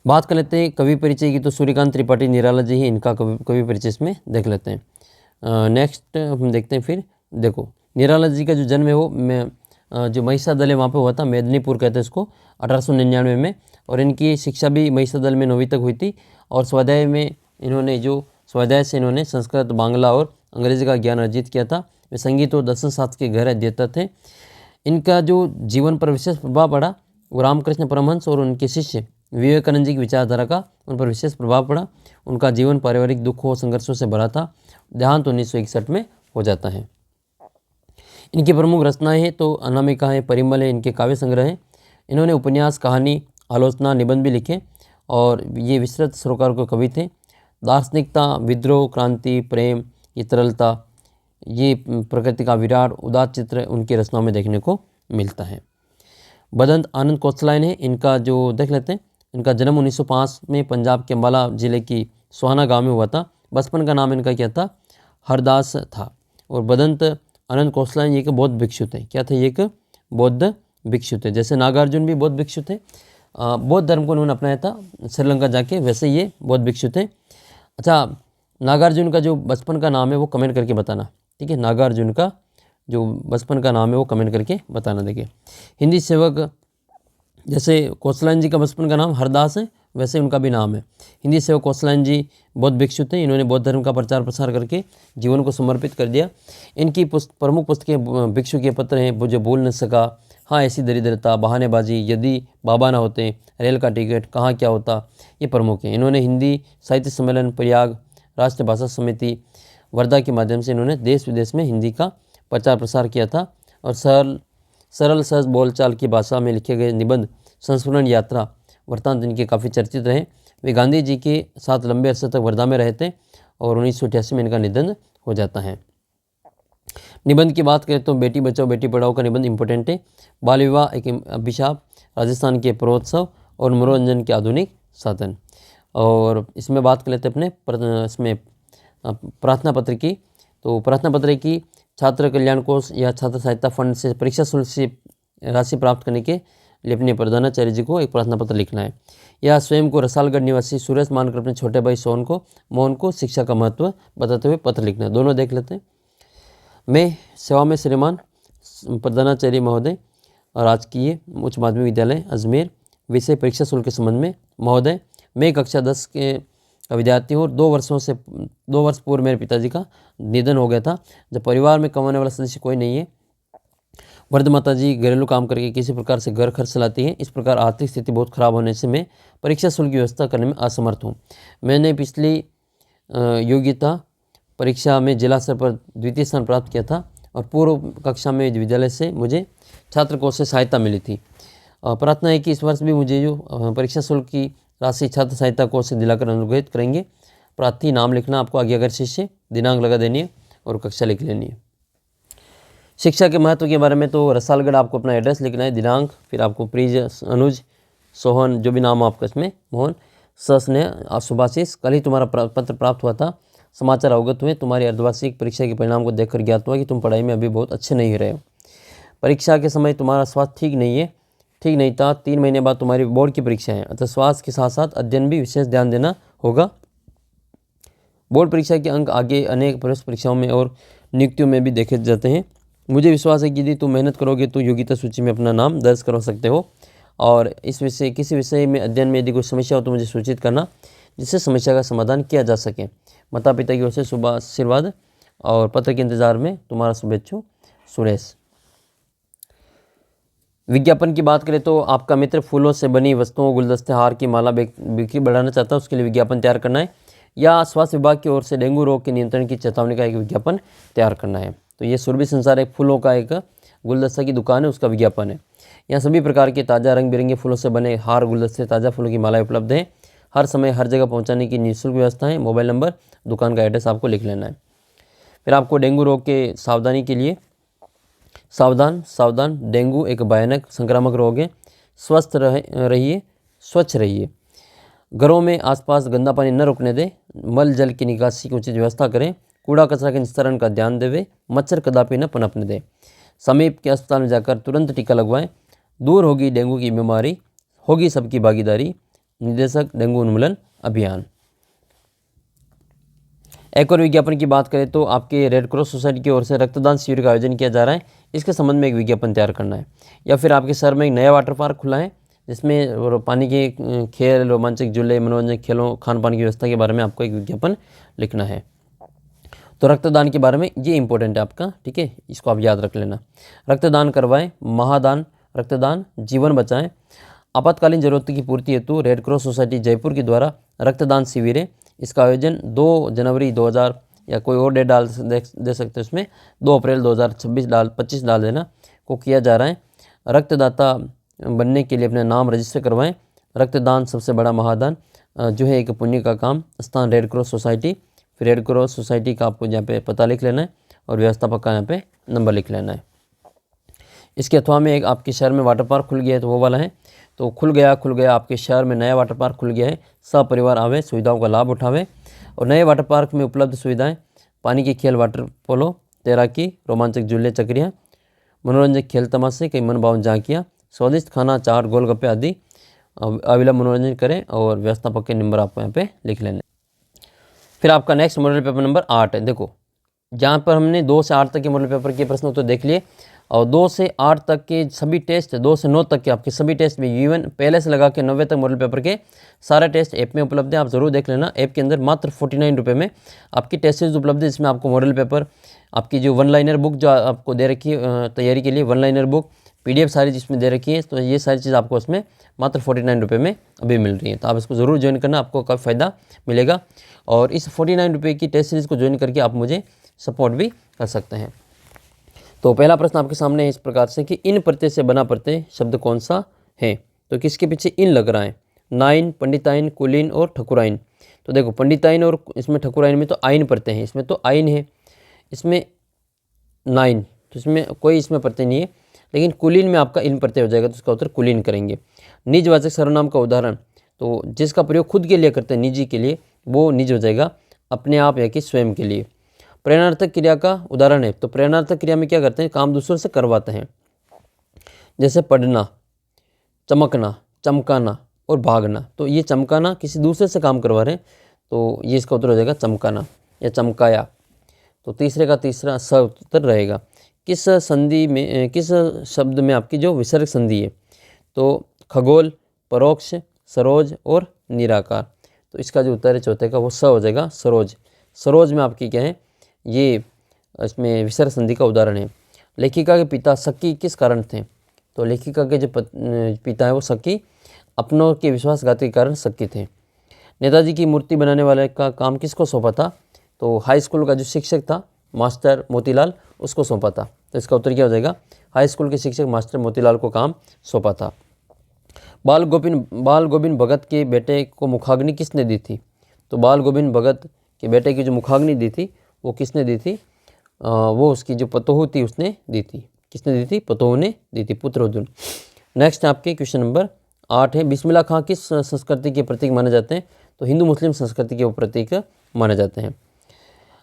बात कर लेते हैं कवि परिचय की। तो सूर्यकांत त्रिपाठी निराला जी ही इनका कवि परिचय इसमें देख लेते हैं। नेक्स्ट हम देखते हैं। फिर देखो, निराला जी का जो जन्म है वो जो महिषादल है वहाँ पे हुआ था, मेदिनीपुर कहते हैं इसको, 1899 में। और इनकी शिक्षा भी महिषादल में 9वीं तक हुई थी। और स्वाध्याय में इन्होंने स्वाध्याय से इन्होंने संस्कृत, बांग्ला और अंग्रेजी का ज्ञान अर्जित किया था। वे संगीत और दर्शन शास्त्र के गहरे अध्येता थे। इनका जो जीवन पर विशेष प्रभाव पड़ा वो रामकृष्ण परमहंस और उनके शिष्य विवेकानंद जी की विचारधारा का उन पर विशेष प्रभाव पड़ा। उनका जीवन पारिवारिक दुखों और संघर्षों से भरा था। देहांत 1961 में हो जाता है। इनकी प्रमुख रचनाएं हैं तो अनामिका है, परिमल है, इनके काव्य संग्रह हैं। इन्होंने उपन्यास, कहानी, आलोचना, निबंध भी लिखे और ये विस्तृत सरोकार के कवि थे। दार्शनिकता, विद्रोह, क्रांति, प्रेम, ये तरलता, ये प्रकृति का विराट उदात चित्र उनकी रचनाओं में देखने को मिलता है। बदंत आनंद कोसलायन है, इनका जो देख लेते हैं। इनका जन्म 1905 में पंजाब के अम्बाला जिले की सुहाना गांव में हुआ था। बचपन का नाम इनका क्या था? हरदास था। और बदंत आनंद कोसलायन ये एक बौद्ध भिक्षु थे। क्या थे? ये एक बौद्ध भिक्षु थे। जैसे नागार्जुन भी बौद्ध भिक्षु थे, बौद्ध धर्म को उन्होंने अपनाया था श्रीलंका जाके, वैसे ये बौद्ध भिक्षु थे। अच्छा, नागार्जुन का जो बचपन का नाम है वो कमेंट करके बताना। ठीक है, नागार्जुन का जो बचपन का नाम है वो कमेंट करके बताना। देखिए, हिंदी सेवक, जैसे कोसलायन जी का बचपन का नाम हरदास है वैसे उनका भी नाम है। हिंदी सेवक कोसलायन जी बौद्ध भिक्षु थे। इन्होंने बौद्ध धर्म का प्रचार प्रसार करके जीवन को समर्पित कर दिया। इनकी प्रमुख पुस्तकें भिक्षु के पत्र हैं, जो भूल न सका, हाँ ऐसी दरिद्रता, बहानेबाजी, यदि बाबा ना होते, रेल का टिकट, कहाँ क्या होता, ये प्रमुख हैं। इन्होंने हिंदी साहित्य सम्मेलन, प्रयाग राष्ट्रीय भाषा समिति, वर्धा के माध्यम से इन्होंने देश विदेश में हिंदी का प्रचार प्रसार किया था। और सरल सहज बोलचाल की भाषा में लिखे गए निबंध, संस्मरण, यात्रा वृत्तांत इनके काफ़ी चर्चित रहे। वे गांधी जी के साथ लंबे अरसे तक वर्धा में रहे थे और 1988 में इनका निधन हो जाता है। निबंध की बात करें तो बेटी बचाओ बेटी पढ़ाओ का निबंध इंपॉर्टेंट है। बाल विवाह एक अभिशाप, राजस्थान के पर्वोत्सव और मनोरंजन के आधुनिक साधन। और इसमें बात कर लेते हैं अपने इसमें प्रार्थना पत्र की। तो प्रार्थना पत्र की छात्र कल्याण कोष या छात्र सहायता फंड से परीक्षा शुल्क से राशि प्राप्त करने के लिए अपने प्रधानाचार्य जी को एक प्रार्थना पत्र लिखना है। या स्वयं को रसालगढ़ निवासी सुरेश मानकर अपने छोटे भाई मोहन को शिक्षा का महत्व बताते हुए पत्र लिखना है। दोनों देख लेते हैं। मैं सेवा में श्रीमान प्रधानाचार्य महोदय राजकीय उच्च माध्यमिक विद्यालय अजमेर, विषय परीक्षा शुल्क के संबंध में। महोदय, मैं कक्षा 10 के विद्यार्थी हूँ और 2 वर्ष पूर्व मेरे पिताजी का निधन हो गया था। जब परिवार में कमाने वाला सदस्य कोई नहीं है, वृद्ध माता जी घरेलू काम करके किसी प्रकार से घर खर्च चलाती हैं। इस प्रकार आर्थिक स्थिति बहुत खराब होने से मैं परीक्षा शुल्क की व्यवस्था करने में असमर्थ हूँ। मैंने पिछली योग्यता परीक्षा में जिला स्तर पर द्वितीय स्थान प्राप्त किया था और पूर्व कक्षा में विद्यालय से मुझे छात्र कोष से सहायता मिली थी। प्रार्थना है कि इस वर्ष भी मुझे जो परीक्षा शुल्क की राशि छात्र सहायता कोष से दिलाकर अनुग्रहित करेंगे। प्रार्थी नाम लिखना आपको, आज्ञाकारी शिष्य, दिनांक लगा देनी है और कक्षा लिख लेनी है। शिक्षा के महत्व के बारे में तो रसालगढ़ आपको अपना एड्रेस लिखना है, दिनांक, फिर आपको प्रीज, अनुज, सोहन, जो भी नाम आपका इसमें, मोहन, सस्नेह, सुभाषिस, कल ही तुम्हारा पत्र प्राप्त हुआ था। समाचार अवगत हुए। तुम्हारी अर्धवार्षिक परीक्षा के परिणाम को देखकर ज्ञात हुआ कि तुम पढ़ाई में अभी बहुत अच्छे नहीं रहे हो। परीक्षा के समय तुम्हारा स्वास्थ्य ठीक नहीं था। 3 महीने बाद तुम्हारी बोर्ड की परीक्षा है, अतः स्वास्थ्य के साथ साथ अध्ययन भी विशेष ध्यान देना होगा। बोर्ड परीक्षा के अंक आगे अनेक प्रवेश परीक्षाओं में और नियुक्तियों में भी देखे जाते हैं। मुझे विश्वास है कि यदि तुम मेहनत करोगे तो योग्यता सूची में अपना नाम दर्ज करवा सकते हो। और किसी विषय में अध्ययन में यदि कोई समस्या हो तो मुझे सूचित करना, जिससे समस्या का समाधान किया जा सके। माता पिता की ओर से शुभ आशीर्वाद और पत्र के इंतजार में तुम्हारा शुभेच्छु सुरेश। विज्ञापन की बात करें तो आपका मित्र फूलों से बनी वस्तुओं, गुलदस्ते, हार की माला बिक्री बढ़ाना चाहता है, उसके लिए विज्ञापन तैयार करना है। या स्वास्थ्य विभाग की ओर से डेंगू रोग के नियंत्रण की चेतावनी का एक विज्ञापन तैयार करना है। तो ये सुरभि संसार एक फूलों का एक गुलदस्ता की दुकान है, उसका विज्ञापन है। यहाँ सभी प्रकार के ताज़ा रंग बिरंगे फूलों से बने हार, गुलदस्ते, ताज़ा फूलों की मालाएं उपलब्ध हैं। हर समय हर जगह पहुँचाने की निःशुल्क व्यवस्था है। मोबाइल नंबर, दुकान का एड्रेस आपको लिख लेना है। फिर आपको डेंगू रोग के सावधानी के लिए सावधान, डेंगू एक भयानक संक्रामक रोग है। स्वच्छ रहिए। घरों में आसपास गंदा पानी न रुकने दें। मल जल की निकासी की उचित व्यवस्था करें। कूड़ा कचरा के निस्तारण का ध्यान देवें। मच्छर कदापि न पनपने दें। समीप के अस्पताल में जाकर तुरंत टीका लगवाएं। दूर होगी डेंगू की बीमारी, होगी सबकी भागीदारी। निदेशक, डेंगू उन्मूलन अभियान। एक और विज्ञापन की बात करें तो आपके रेड क्रॉस सोसाइटी की ओर से रक्तदान शिविर का आयोजन किया जा रहा है। इसके संबंध में एक विज्ञापन तैयार करना है। या फिर आपके शहर में एक नया वाटर पार्क खुला है, जिसमें पानी के खेल, रोमांचक झूले, मनोरंजक खेलों, खान पान की व्यवस्था के बारे में आपको एक विज्ञापन लिखना है। तो रक्तदान के बारे में ये इंपॉर्टेंट है आपका, ठीक है, इसको आप याद रख लेना। रक्तदान करवाएं, महादान, रक्तदान जीवन बचाएं। आपातकालीन जरूरतों की पूर्ति हेतु रेड क्रॉस सोसाइटी जयपुर के द्वारा रक्तदान शिविर है। इसका आयोजन 2 जनवरी 2000 या कोई और डेट दे सकते हैं उसमें, 2 अप्रैल 2026 25 डाल देना को किया जा रहा है। रक्तदाता बनने के लिए अपना नाम रजिस्टर करवाएं। रक्तदान सबसे बड़ा महादान जो है एक पुण्य का काम। स्थान रेड क्रॉस सोसाइटी। फिर रेड क्रॉस सोसाइटी का आपको यहाँ पे पता लिख लेना है और व्यवस्थापक का यहाँ पे नंबर लिख लेना है। इसके अथवा में एक आपके शहर में वाटर पार्क खुल गया है, तो वो वाला है। तो खुल गया आपके शहर में नया वाटर पार्क खुल गया है। सपरिवार आवे, सुविधाओं का लाभ उठावे। और नए वाटर पार्क में उपलब्ध सुविधाएं, पानी के खेल, वाटर पोलो, तैराकी, रोमांचक झूले, चक्रियाँ, मनोरंजक खेल तमाशे, कई मनभावन झांकियाँ, स्वादिष्ट खाना, चाट, गोलगप्पे आदि अविलंब मनोरंजन करें। और व्यवस्थापक के नंबर आपको यहाँ पे लिख लेने। फिर आपका नेक्स्ट मॉडल पेपर नंबर 8 है। देखो जहाँ पर हमने 2 से 8 तक के मॉडल पेपर के प्रश्न तो देख लिए, और 2 से 8 तक के सभी टेस्ट, 2 से 9 तक के आपके सभी टेस्ट में इवन पहले से लगा के 90 तक मॉडल पेपर के सारे टेस्ट ऐप में उपलब्ध है। आप जरूर देख लेना। ऐप के अंदर मात्र 49 रुपये में आपकी टेस्ट सीरीज उपलब्ध है, जिसमें आपको मॉडल पेपर, आपकी जो 1 लाइनर बुक जो आपको दे रखी है तैयारी के लिए, 1 लाइनर बुक, PDF सारी जिसमें दे रखी है, तो ये सारी चीज़ आपको उसमें मात्र 49 रुपये में अभी मिल रही है। तो आप इसको ज़रूर ज्वाइन करना, आपको काफ़ी फ़ायदा मिलेगा। और इस 49 रुपये की टेस्ट सीरीज़ को ज्वाइन करके आप मुझे सपोर्ट भी कर सकते हैं। तो पहला प्रश्न आपके सामने है इस प्रकार से कि इन प्रत्यय से बना प्रत्यय शब्द कौन सा है। तो किसके पीछे इन लग रहा है? नाइन, पंडिताइन, कुलीन और ठकुराइन। तो देखो पंडिताइन और इसमें ठकुराइन में तो आइन प्रत्यय है, इसमें तो आइन है, इसमें नाइन, तो इसमें कोई इसमें प्रत्यय नहीं है। लेकिन कुलीन में आपका इन प्रत्यय हो जाएगा, तो उसका उत्तर कुलीन करेंगे। निजवाचक सर्वनाम का उदाहरण, तो जिसका प्रयोग खुद के लिए करते हैं, निजी के लिए, वो निज हो जाएगा, अपने आप या कि स्वयं के लिए। प्रेरणार्थक क्रिया का उदाहरण है, तो प्रेरणार्थक क्रिया में क्या करते हैं? काम दूसरों से करवाते हैं, जैसे पढ़ना, चमकना, चमकाना और भागना। तो ये चमकाना किसी दूसरे से काम करवा रहे हैं, तो ये इसका उत्तर हो जाएगा चमकाना या चमकाया। तो तीसरे का तीसरा स उत्तर रहेगा। किस संधि में, किस शब्द में आपकी जो विसर्ग संधि है, तो खगोल, परोक्ष, सरोज और निराकार। तो इसका जो उत्तर है चौथे का वो स हो जाएगा, सरोज। सरोज में आपकी क्या है, ये इसमें विसर्ग संधि का उदाहरण है। लेखिका के पिता शकी किस कारण थे, तो लेखिका के जो पिता है वो शकी अपनों के विश्वासघात के कारण शकी थे। नेताजी की मूर्ति बनाने वाले का काम किसको सौंपा था, तो हाई स्कूल का जो शिक्षक था मास्टर मोतीलाल, उसको सौंपा था। तो इसका उत्तर क्या हो जाएगा, हाई स्कूल के शिक्षक मास्टर मोतीलाल को काम सौंपा था। बाल गोविंद भगत के बेटे को मुखाग्नि किसने दी थी, तो बाल गोविंद भगत के बेटे की जो मुखाग्नि दी थी वो किसने दी थी, वो उसकी जो पतोहू थी उसने दी थी। किसने दी थी, पतोहू ने दी थी, पुत्रवधू। नेक्स्ट आपके क्वेश्चन नंबर 8 है, बिस्मिल्लाह खां किस संस्कृति के प्रतीक माने जाते हैं, तो हिंदू मुस्लिम संस्कृति के वो प्रतीक माने जाते हैं।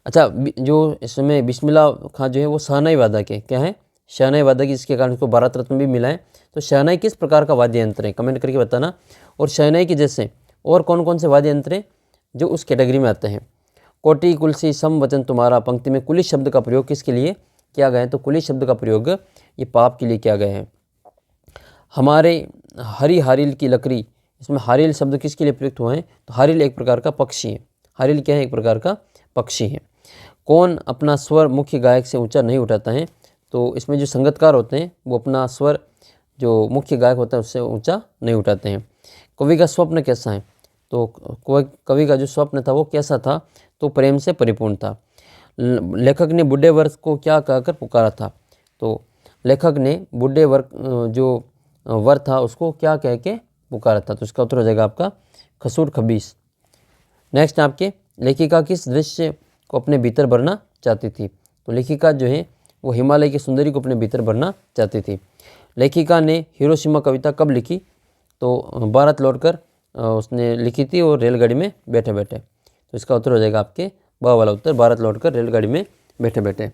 अच्छा, जो इसमें बिस्मिल्लाह खां जो है वो शहनाई वादक है, क्या है, शहनाई वादक, जिसके कारण उसको भारत रत्न भी मिला है। तो शहनाई किस प्रकार का वाद्य यंत्र है, कमेंट करके बताना। और शहनाई के जैसे और कौन कौन से वाद्य यंत्र हैं जो उस कैटेगरी में आते हैं। कोटि कुलसी सम वचन तुम्हारा पंक्ति में कुलिश शब्द का प्रयोग किसके लिए किया गया है, तो कुलिश शब्द का प्रयोग ये पाप के लिए किया गया है। हमारे हरी हारिल की लकड़ी, इसमें हारिल शब्द किसके लिए प्रयुक्त हुआ है, तो हारिल एक प्रकार का पक्षी है। हारिल क्या है, एक प्रकार का पक्षी है। कौन अपना स्वर मुख्य गायक से ऊंचा नहीं उठाता है, तो इसमें जो संगीतकार होते हैं वो अपना स्वर जो मुख्य गायक होता है उससे ऊंचा नहीं उठाते हैं। कवि का स्वप्न कैसा है, तो कवि का जो स्वप्न था वो कैसा था, तो प्रेम से परिपूर्ण था। लेखक ने बुढ़े वर्ग को क्या कहकर पुकारा था, तो लेखक ने बुढ़े वर्ग जो वर था उसको क्या कह के पुकारा था, तो इसका उत्तर हो जाएगा आपका खसूट खबीस। नेक्स्ट आपके, लेखिका किस दृश्य को अपने भीतर भरना चाहती थी, तो लेखिका जो है वो हिमालय की सुंदरी को अपने भीतर भरना चाहती थी। लेखिका ने हिरोशिमा कविता कब लिखी, तो भारत लौटकर उसने लिखी थी और रेलगाड़ी में बैठे बैठे। तो इसका उत्तर हो जाएगा आपके ब वाला उत्तर, भारत लौटकर रेलगाड़ी में बैठे बैठे।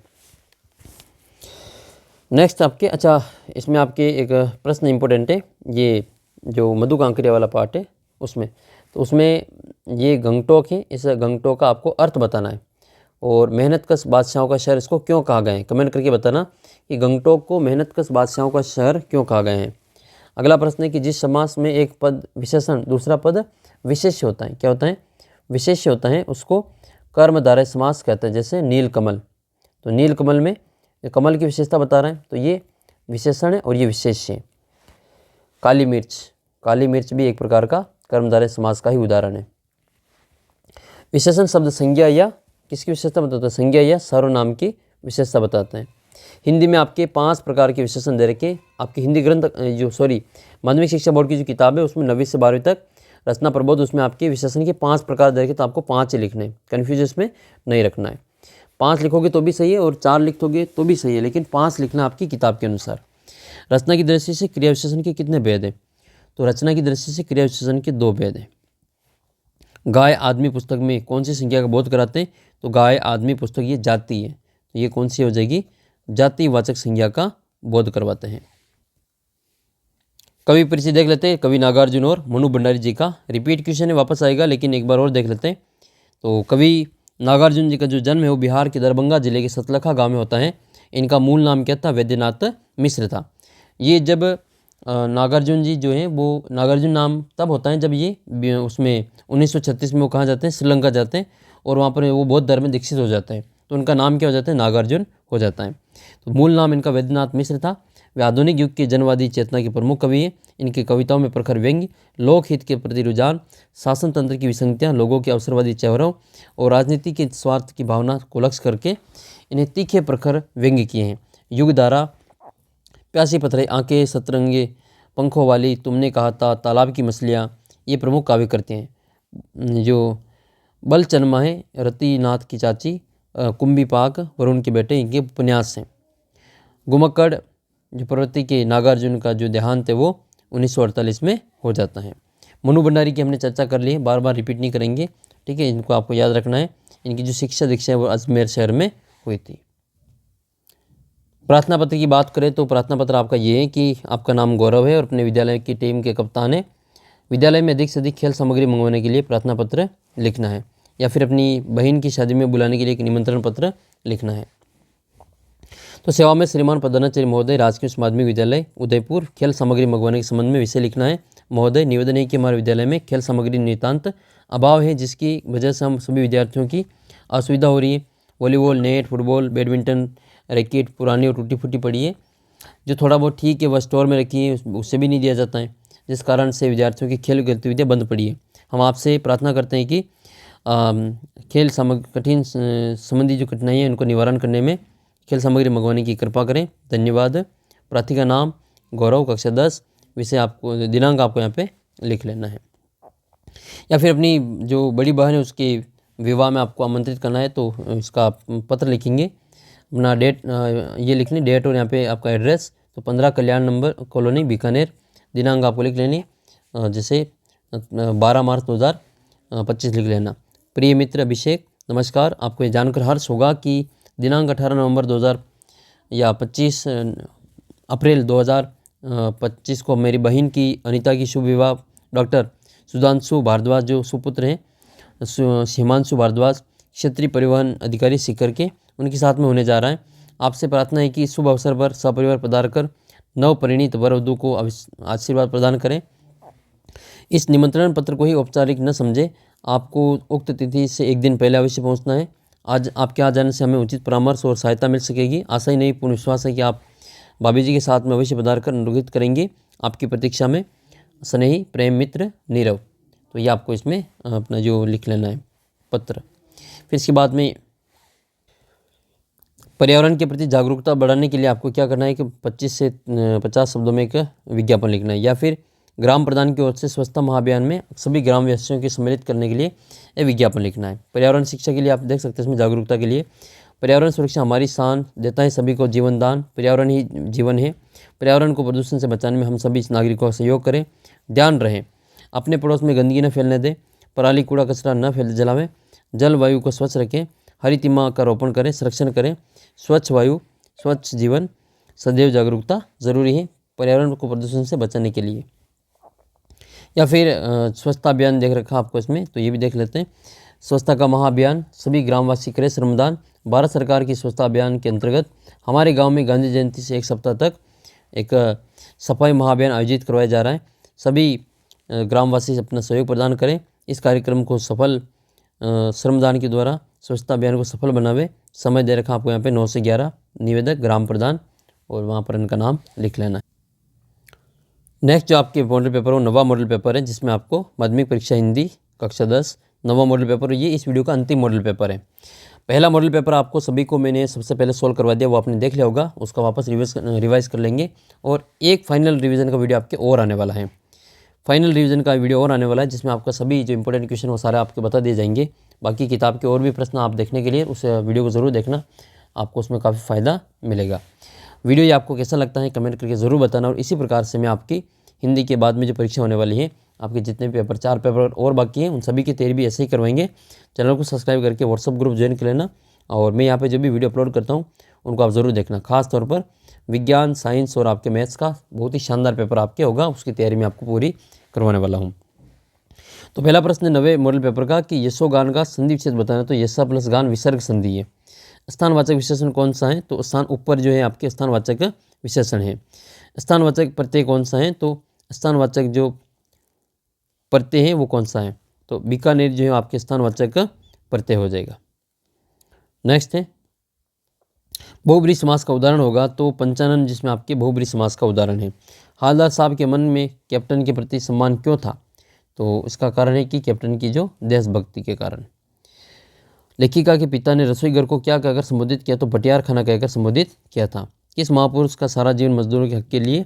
नेक्स्ट आपके, अच्छा इसमें आपके एक प्रश्न इंपॉर्टेंट है, ये जो मधु कांकरिया वाला पार्ट है उसमें, तो उसमें ये गंगटोक है, इस गंगटोक का आपको अर्थ बताना है। और मेहनतकश बादशाहों का शहर इसको क्यों कहा गया है, कमेंट करके बताना कि गंगटोक को मेहनतकश बादशाहों का शहर क्यों कहा गया है। अगला प्रश्न है कि जिस समास में एक पद विशेषण दूसरा पद विशेष्य होता है, क्या होता है, विशेष्य होता है, उसको कर्मधारय समास कहते हैं। जैसे नील कमल, तो नील कमल में कमल की विशेषता बता रहे हैं, तो ये विशेषण है और ये विशेष्य है। काली मिर्च, काली मिर्च भी एक प्रकार का कर्मधारय समास का ही उदाहरण है। विशेषण शब्द संज्ञा या किसकी विशेषता बताता है, संज्ञा या सर्वनाम की विशेषता बताते हैं। हिंदी में आपके 5 प्रकार के विशेषण दे रखे, आपकी हिंदी ग्रंथ माध्यमिक शिक्षा बोर्ड की जो किताब है उसमें 9वीं से 12वीं तक रचना प्रबोध, उसमें आपके विशेषण के 5 प्रकार दे रखे, तो आपको 5 ही लिखने, कन्फ्यूज इसमें नहीं रखना है। 5 लिखोगे तो भी सही है और 4 लिखोगे तो भी सही है, लेकिन 5 लिखना आपकी किताब के अनुसार। रचना की दृष्टि से क्रिया विशेषण के कितने भेद हैं, तो रचना की दृष्टि से क्रिया विशेषण के 2 भेद हैं। गाय आदमी पुस्तक में कौन सी संख्या का बोध कराते हैं, तो गाय आदमी पुस्तक ये जाति है, तो ये कौन सी हो जाएगी, जातिवाचक संज्ञा का बोध करवाते हैं। कवि परिचय देख लेते हैं, कवि नागार्जुन और मनु भंडारी जी का रिपीट क्वेश्चन है, वापस आएगा, लेकिन एक बार और देख लेते हैं। तो कवि नागार्जुन जी का जो जन्म है वो बिहार के दरभंगा जिले के सतलखा गांव में होता है। इनका मूल नाम क्या था, वैद्यनाथ मिश्र था। ये जब नागार्जुन जी जो हैं वो, नागार्जुन नाम तब होता है जब ये उसमें 1936 में वो कहाँ जाते हैं, श्रीलंका जाते हैं और वहाँ पर वो बौद्ध धर्म में दीक्षित हो जाता है, तो उनका नाम क्या हो जाता है, नागार्जुन हो जाता है। तो मूल नाम इनका वैद्यनाथ मिश्र था। वे आधुनिक युग के जनवादी चेतना के प्रमुख कवि हैं। इनकी कविताओं में प्रखर व्यंग्य, लोकहित के प्रति रुझान, शासन तंत्र की विसंगतियाँ, लोगों के अवसरवादी चेहरों और राजनीति के स्वार्थ की भावना को लक्ष्य करके इन्हें तीखे प्रखर व्यंग्य किए हैं। युगधारा, प्यासी पत्थरें आंखें, सतरंगे पंखों वाली, तुमने कहा था, तालाब की मछलियाँ, ये प्रमुख काव्य करते हैं। जो बल चनमा है, रतिनाथ की चाची, कुंभी पाक, वरुण के बेटे, इनके उपन्यास हैं। गुमक्कड़ जो प्रवृत्ति के नागार्जुन का जो देहांत है वो 1948 में हो जाता है। मनु भंडारी की हमने चर्चा कर ली है, बार बार रिपीट नहीं करेंगे, ठीक है, इनको आपको याद रखना है। इनकी जो शिक्षा दीक्षा है वो अजमेर शहर में हुई थी। प्रार्थना पत्र की बात करें तो प्रार्थना पत्र आपका ये है कि आपका नाम गौरव है और अपने विद्यालय की टीम के कप्तान है। विद्यालय में अधिक से अधिक खेल सामग्री मंगवाने के लिए प्रार्थना पत्र लिखना है, या फिर अपनी बहन की शादी में बुलाने के लिए एक निमंत्रण पत्र लिखना है। तो सेवा में श्रीमान प्रधानाचार्य महोदय, राजकीय उच्च माध्यमिक विद्यालय उदयपुर, खेल सामग्री मंगवाने के संबंध में विषय लिखना है। महोदय, निवेदन है कि हमारे विद्यालय में खेल सामग्री नितांत अभाव है, जिसकी वजह से हम सभी विद्यार्थियों की असुविधा हो रही है। Volleyball, net, football, badminton racket पुरानी और टूटी फूटी पड़ी है, जो थोड़ा बहुत ठीक है वह स्टोर में रखी है, उससे भी नहीं दिया जाता है, जिस कारण से विद्यार्थियों की खेल गतिविधियाँ बंद पड़ी है। हम आपसे प्रार्थना करते हैं कि खेल कठिन संबंधी जो कठिनाई है उनको निवारण करने में खेल सामग्री मंगवाने की कृपा करें। धन्यवाद। प्रार्थी का नाम गौरव, कक्षा 10, विषय आपको, दिनांक आपको यहाँ पे लिख लेना है। या फिर अपनी जो बड़ी बहन है उसके विवाह में आपको आमंत्रित करना है, तो इसका पत्र लिखेंगे, अपना डेट ये लिखनी, डेट और यहाँ पे आपका एड्रेस, तो 15 कल्याण नंबर कॉलोनी बीकानेर। दिनांक आपको लिख लेनी, जैसे 12 मार्च 2025 लिख लेना। प्रिय मित्र अभिषेक, नमस्कार। आपको ये जानकर हर्ष होगा कि दिनांक 18 नवंबर 25 अप्रैल 2025 को मेरी बहन की अनीता की शुभ विवाह डॉक्टर सुधांशु भारद्वाज, जो सुपुत्र हैं हिमांशु भारद्वाज, क्षेत्रीय परिवहन अधिकारी सीकर के, उनके साथ में होने जा रहा है। आपसे प्रार्थना है कि इस शुभ अवसर पर सपरिवार पधार कर नवपरिणीत वर वधू को आशीर्वाद प्रदान करें। इस निमंत्रण पत्र को ही औपचारिक न समझे, आपको उक्त तिथि से एक दिन पहले अवश्य पहुंचना है। आज आपके आ जाने से हमें उचित परामर्श और सहायता मिल सकेगी। आशा ही नहीं, पूर्ण विश्वास है कि आप भाभी जी के साथ में अवश्य पधार कर अनुग्रहित करेंगे। आपकी प्रतीक्षा में स्नेही प्रेम मित्र नीरव। तो ये आपको इसमें अपना जो लिख लेना है पत्र। फिर इसके बाद में पर्यावरण के प्रति जागरूकता बढ़ाने के लिए आपको क्या करना है कि 25 से 50 शब्दों में एक विज्ञापन लिखना है, या फिर ग्राम प्रधान की ओर से स्वच्छता महाअभियान में सभी ग्रामवासियों को सम्मिलित करने के लिए एक विज्ञापन लिखना है। पर्यावरण शिक्षा के लिए आप देख सकते हैं इसमें जागरूकता के लिए, पर्यावरण सुरक्षा हमारी शान, देता है सभी को जीवन दान, पर्यावरण ही जीवन है, पर्यावरण को प्रदूषण से बचाने में हम सभी नागरिकों का सहयोग करें। ध्यान रहे अपने पड़ोस में गंदगी न फैलने दें, पराली कूड़ा कचरा न फैल जलावें, जलवायु को स्वच्छ रखें, हरितिमा का रोपण करें, संरक्षण करें। स्वच्छ वायु स्वच्छ जीवन, सदैव जागरूकता जरूरी है पर्यावरण को प्रदूषण से बचाने के लिए। या फिर स्वच्छता अभियान देख रखा आपको इसमें, तो ये भी देख लेते हैं। स्वच्छता का महाअभियान, सभी ग्रामवासी करें श्रमदान। भारत सरकार की स्वच्छता अभियान के अंतर्गत हमारे गांव में गांधी जयंती से एक सप्ताह तक एक सफाई महाअभियान आयोजित करवाया जा रहा है। सभी ग्रामवासी अपना सहयोग प्रदान करें। इस कार्यक्रम को सफल श्रमदान के द्वारा स्वच्छता अभियान को सफल बनावे। समय दे रखा आपको यहाँ पे 9 से 11, निवेदक ग्राम प्रधान, और वहाँ पर इनका नाम लिख लेना है। नेक्स्ट जो आपके मॉडल पेपर वो नवा मॉडल पेपर है, जिसमें आपको माध्यमिक परीक्षा हिंदी कक्षा 10 नवा मॉडल पेपर, ये इस वीडियो का अंतिम मॉडल पेपर है। पहला मॉडल पेपर आपको सभी को मैंने सबसे पहले सोल्व करवा दिया, वो आपने देख लिया होगा, उसका वापस रिवाइज कर लेंगे। और एक फाइनल रिवीजन का वीडियो आपके और आने वाला है, फाइनल रिवीजन का वीडियो और आने वाला है, जिसमें आपका सभी जो इंपॉर्टेंट क्वेश्चन वो सारे आपके बता दिए जाएंगे। बाकी किताब के और भी प्रश्न आप देखने के लिए उस वीडियो को ज़रूर देखना, आपको उसमें काफ़ी फ़ायदा मिलेगा। वीडियो ये आपको कैसा लगता है कमेंट करके ज़रूर बताना। और इसी प्रकार से मैं आपकी हिंदी के बाद में जो परीक्षा होने वाली है, आपके जितने भी पेपर 4 पेपर और बाकी हैं, उन सभी की तैयारी भी ऐसे ही करवाएंगे। चैनल को सब्सक्राइब करके व्हाट्सअप ग्रुप ज्वाइन कर लेना, और मैं यहाँ पे जो भी वीडियो अपलोड करता हूँ उनको आप ज़रूर देखना। खास तौर पर विज्ञान, साइंस और आपके मैथ्स का बहुत ही शानदार पेपर आपके होगा, उसकी तैयारी मैं आपको पूरी करवाने वाला हूँ। तो पहला प्रश्न है नवे मॉडल पेपर का कि यशोगान का संधि विशेष बताना। तो यशा प्लस गान विसर्ग संधि है। स्थानवाचक विशेषण कौन सा है? तो स्थान ऊपर जो है आपके स्थानवाचक विशेषण है। स्थानवाचक प्रत्यय कौन सा है? तो स्थानवाचक जो प्रत्यय है वो कौन सा है? तो बीकानेर जो है आपके स्थानवाचक प्रत्यय हो जाएगा। नेक्स्ट है बहुब्रीहि समास का उदाहरण होगा, तो पंचानन जिसमें आपके बहुब्रीहि समास का उदाहरण है। हालदार साहब के मन में कैप्टन के प्रति सम्मान क्यों था? तो इसका कारण है कि कैप्टन की जो देशभक्ति के कारण। लेखिका के पिता ने रसोई घर को क्या कहकर संबोधित किया? तो भटियार खाना कहकर संबोधित किया था। किस महापुरुष का सारा जीवन मजदूरों के हक के लिए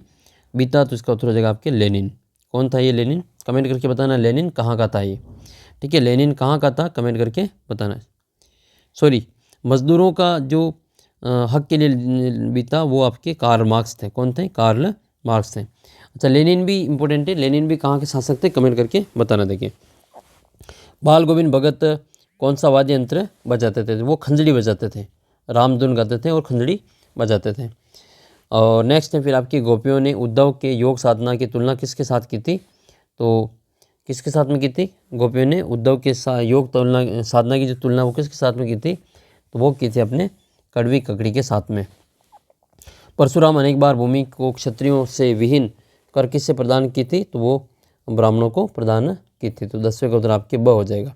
बीता? तो इसका उत्तर हो जाएगा आपके लेनिन। कौन था ये लेनिन? कमेंट करके बताना लेनिन कहाँ का था ये। ठीक है, लेनिन कहाँ का था कमेंट करके बताना। सॉरी, मजदूरों का जो हक के लिए बीता वो आपके कार्ल मार्क्स थे। कौन थे? कार्ल मार्क्स थे। अच्छा, लेनिन भी इंपॉर्टेंट है। लेनिन भी कहाँ के शासक थे कमेंट करके बताना। देखिए, बाल गोविंद भगत कौन सा वाद्य यंत्र बजाते थे? वो खंजड़ी बजाते थे। रामधुन गाते थे और खंजड़ी बजाते थे। और नेक्स्ट है फिर आपकी गोपियों ने उद्धव के योग साधना की तुलना किसके साथ की थी? तो किसके साथ में की थी? गोपियों ने उद्धव के साथ योग तुलना साधना की जो तुलना वो किसके साथ में की थी? तो वो की थी अपने कड़वी ककड़ी के साथ में। परशुराम अनेक बार भूमि को क्षत्रियों से विहीन कर किससे प्रदान की थी? तो वो ब्राह्मणों को प्रदान की थी। तो 10वें का उत्तर आपके ब हो जाएगा।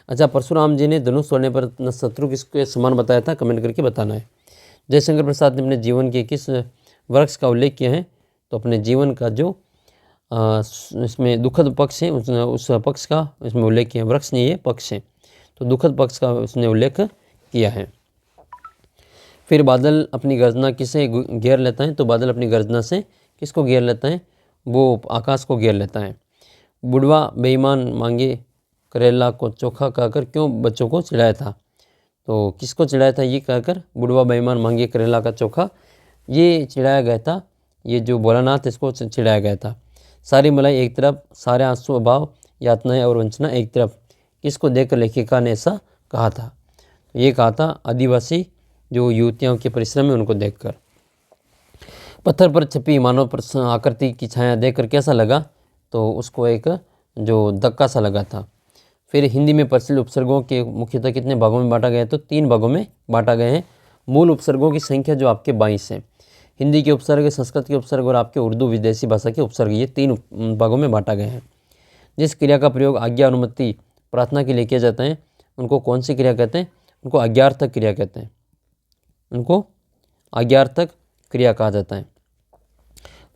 अच्छा, परशुराम जी ने धनुष तोड़ने पर अपना शत्रु किसके समान बताया था? कमेंट करके बताना है। जयशंकर प्रसाद ने अपने जीवन के किस वृक्ष का उल्लेख किया है? तो अपने जीवन का जो इसमें दुखद पक्ष है उस पक्ष का इसमें उल्लेख किया है। वृक्ष नहीं, ये पक्ष है, तो दुखद पक्ष का उसने उल्लेख किया है। फिर बादल अपनी गर्जना किसे घेर लेता है? तो बादल अपनी गर्जना से किसको घेर लेता है? वो आकाश को घेर लेता है। बुढ़वा बेईमान मांगे करेला को चोखा कहकर क्यों बच्चों को चिढ़ाया था? तो किसको चिढ़ाया था ये कहकर? बुढ़वा बेईमान मांगे करेला का चोखा, ये चिढ़ाया गया था, ये जो भोलानाथ इसको चिढ़ाया गया था। सारी मलाई एक तरफ, सारे आंसू अभाव, यातनाएं और वंचना एक तरफ, किसको देखकर लेखिका ने ऐसा कहा था? ये कहा था आदिवासी जो युवतियों के परिश्रम है उनको देखकर। पत्थर पर छपी मानव आकृति की छाया देखकर कैसा लगा? तो उसको एक जो धक्का सा लगा था। फिर हिंदी में प्रचलित उपसर्गों के मुख्यतः कितने भागों में बांटा गया है? तो 3 भागों में बांटा गया है। मूल उपसर्गों की संख्या जो आपके 22 है। हिंदी के उपसर्ग, संस्कृत के उपसर्ग और आपके उर्दू विदेशी भाषा के उपसर्ग, ये 3 भागों में बांटा गया है। जिस क्रिया का प्रयोग आज्ञा, अनुमति, प्रार्थना के लिए किया जाता है उनको कौन सी क्रिया कहते हैं? उनको आज्ञार्थक क्रिया कहते हैं। उनको आज्ञार्थक क्रिया कहा जाता है।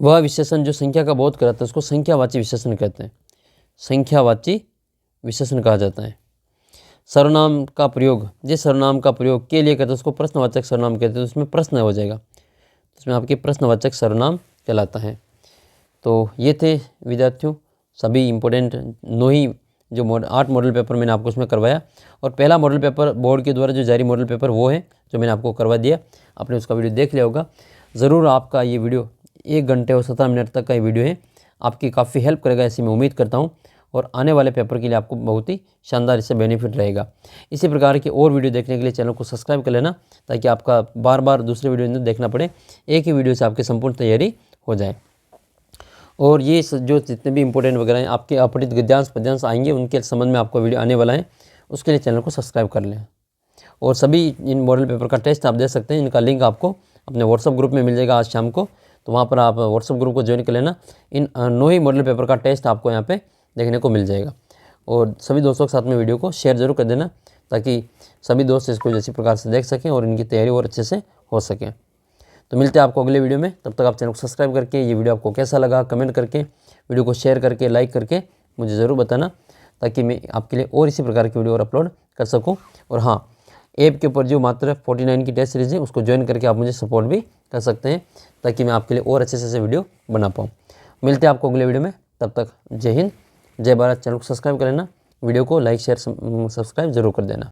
वह विशेषण जो संख्या का बोध कराता है उसको संख्यावाची विशेषण कहते हैं। संख्यावाची विशेषण कहा जाता है। सर्वनाम का प्रयोग, जिस सर्वनाम का प्रयोग के लिए कहते हैं उसको प्रश्नवाचक सर्वनाम कहते हैं। तो उसमें प्रश्न हो जाएगा, इसमें आपके प्रश्नवाचक सर्वनाम कहलाता है। तो ये थे विद्यार्थियों सभी इम्पोर्टेंट 9 ही जो 8 मॉडल पेपर मैंने आपको उसमें करवाया। और पहला मॉडल पेपर बोर्ड के द्वारा जो जारी मॉडल पेपर वो है जो मैंने आपको करवा दिया। आपने उसका वीडियो देख लिया होगा। ज़रूर आपका ये वीडियो 1 घंटे और 17 मिनट तक का ये वीडियो है, आपकी काफ़ी हेल्प करेगा ऐसी मैं उम्मीद करता हूँ। और आने वाले पेपर के लिए आपको बहुत ही शानदार इससे बेनिफिट रहेगा। इसी प्रकार की और वीडियो देखने के लिए चैनल को सब्सक्राइब कर लेना, ताकि आपका बार बार दूसरे वीडियो नहीं देखना पड़े, एक ही वीडियो से आपकी संपूर्ण तैयारी हो जाए। और ये जो जितने भी इंपॉर्टेंट वगैरह हैं आपके अपठित गद्यांश पद्यांश आएंगे, उनके संबंध में आपको वीडियो आने वाला है, उसके लिए चैनल को सब्सक्राइब कर लें। और सभी इन मॉडल पेपर का टेस्ट आप दे सकते हैं, इनका लिंक आपको अपने व्हाट्सअप ग्रुप में मिल जाएगा आज शाम को। तो वहाँ पर आप व्हाट्सअप ग्रुप को ज्वाइन कर लेना। इन 9 ही मॉडल पेपर का टेस्ट आपको यहाँ पे देखने को मिल जाएगा। और सभी दोस्तों के साथ में वीडियो को शेयर जरूर कर देना, ताकि सभी दोस्त इसको इसी प्रकार से देख सकें और इनकी तैयारी और अच्छे से हो सके। तो मिलते हैं आपको अगले वीडियो में। तब तक आप चैनल को सब्सक्राइब करके ये वीडियो आपको कैसा लगा कमेंट करके, वीडियो को शेयर करके, लाइक करके मुझे ज़रूर बताना, ताकि मैं आपके लिए और इसी प्रकार की वीडियो और अपलोड कर सकूं। और हाँ, ऐप के ऊपर जो मात्र 49 की टेस्ट सीरीज है उसको ज्वाइन करके आप मुझे सपोर्ट भी कर सकते हैं, ताकि मैं आपके लिए और अच्छे से वीडियो बना पाऊँ। मिलते हैं आपको अगले वीडियो में, तब तक जय हिंद, जय भारत। चैनल को सब्सक्राइब कर लेना, वीडियो को लाइक शेयर सब्सक्राइब जरूर कर देना।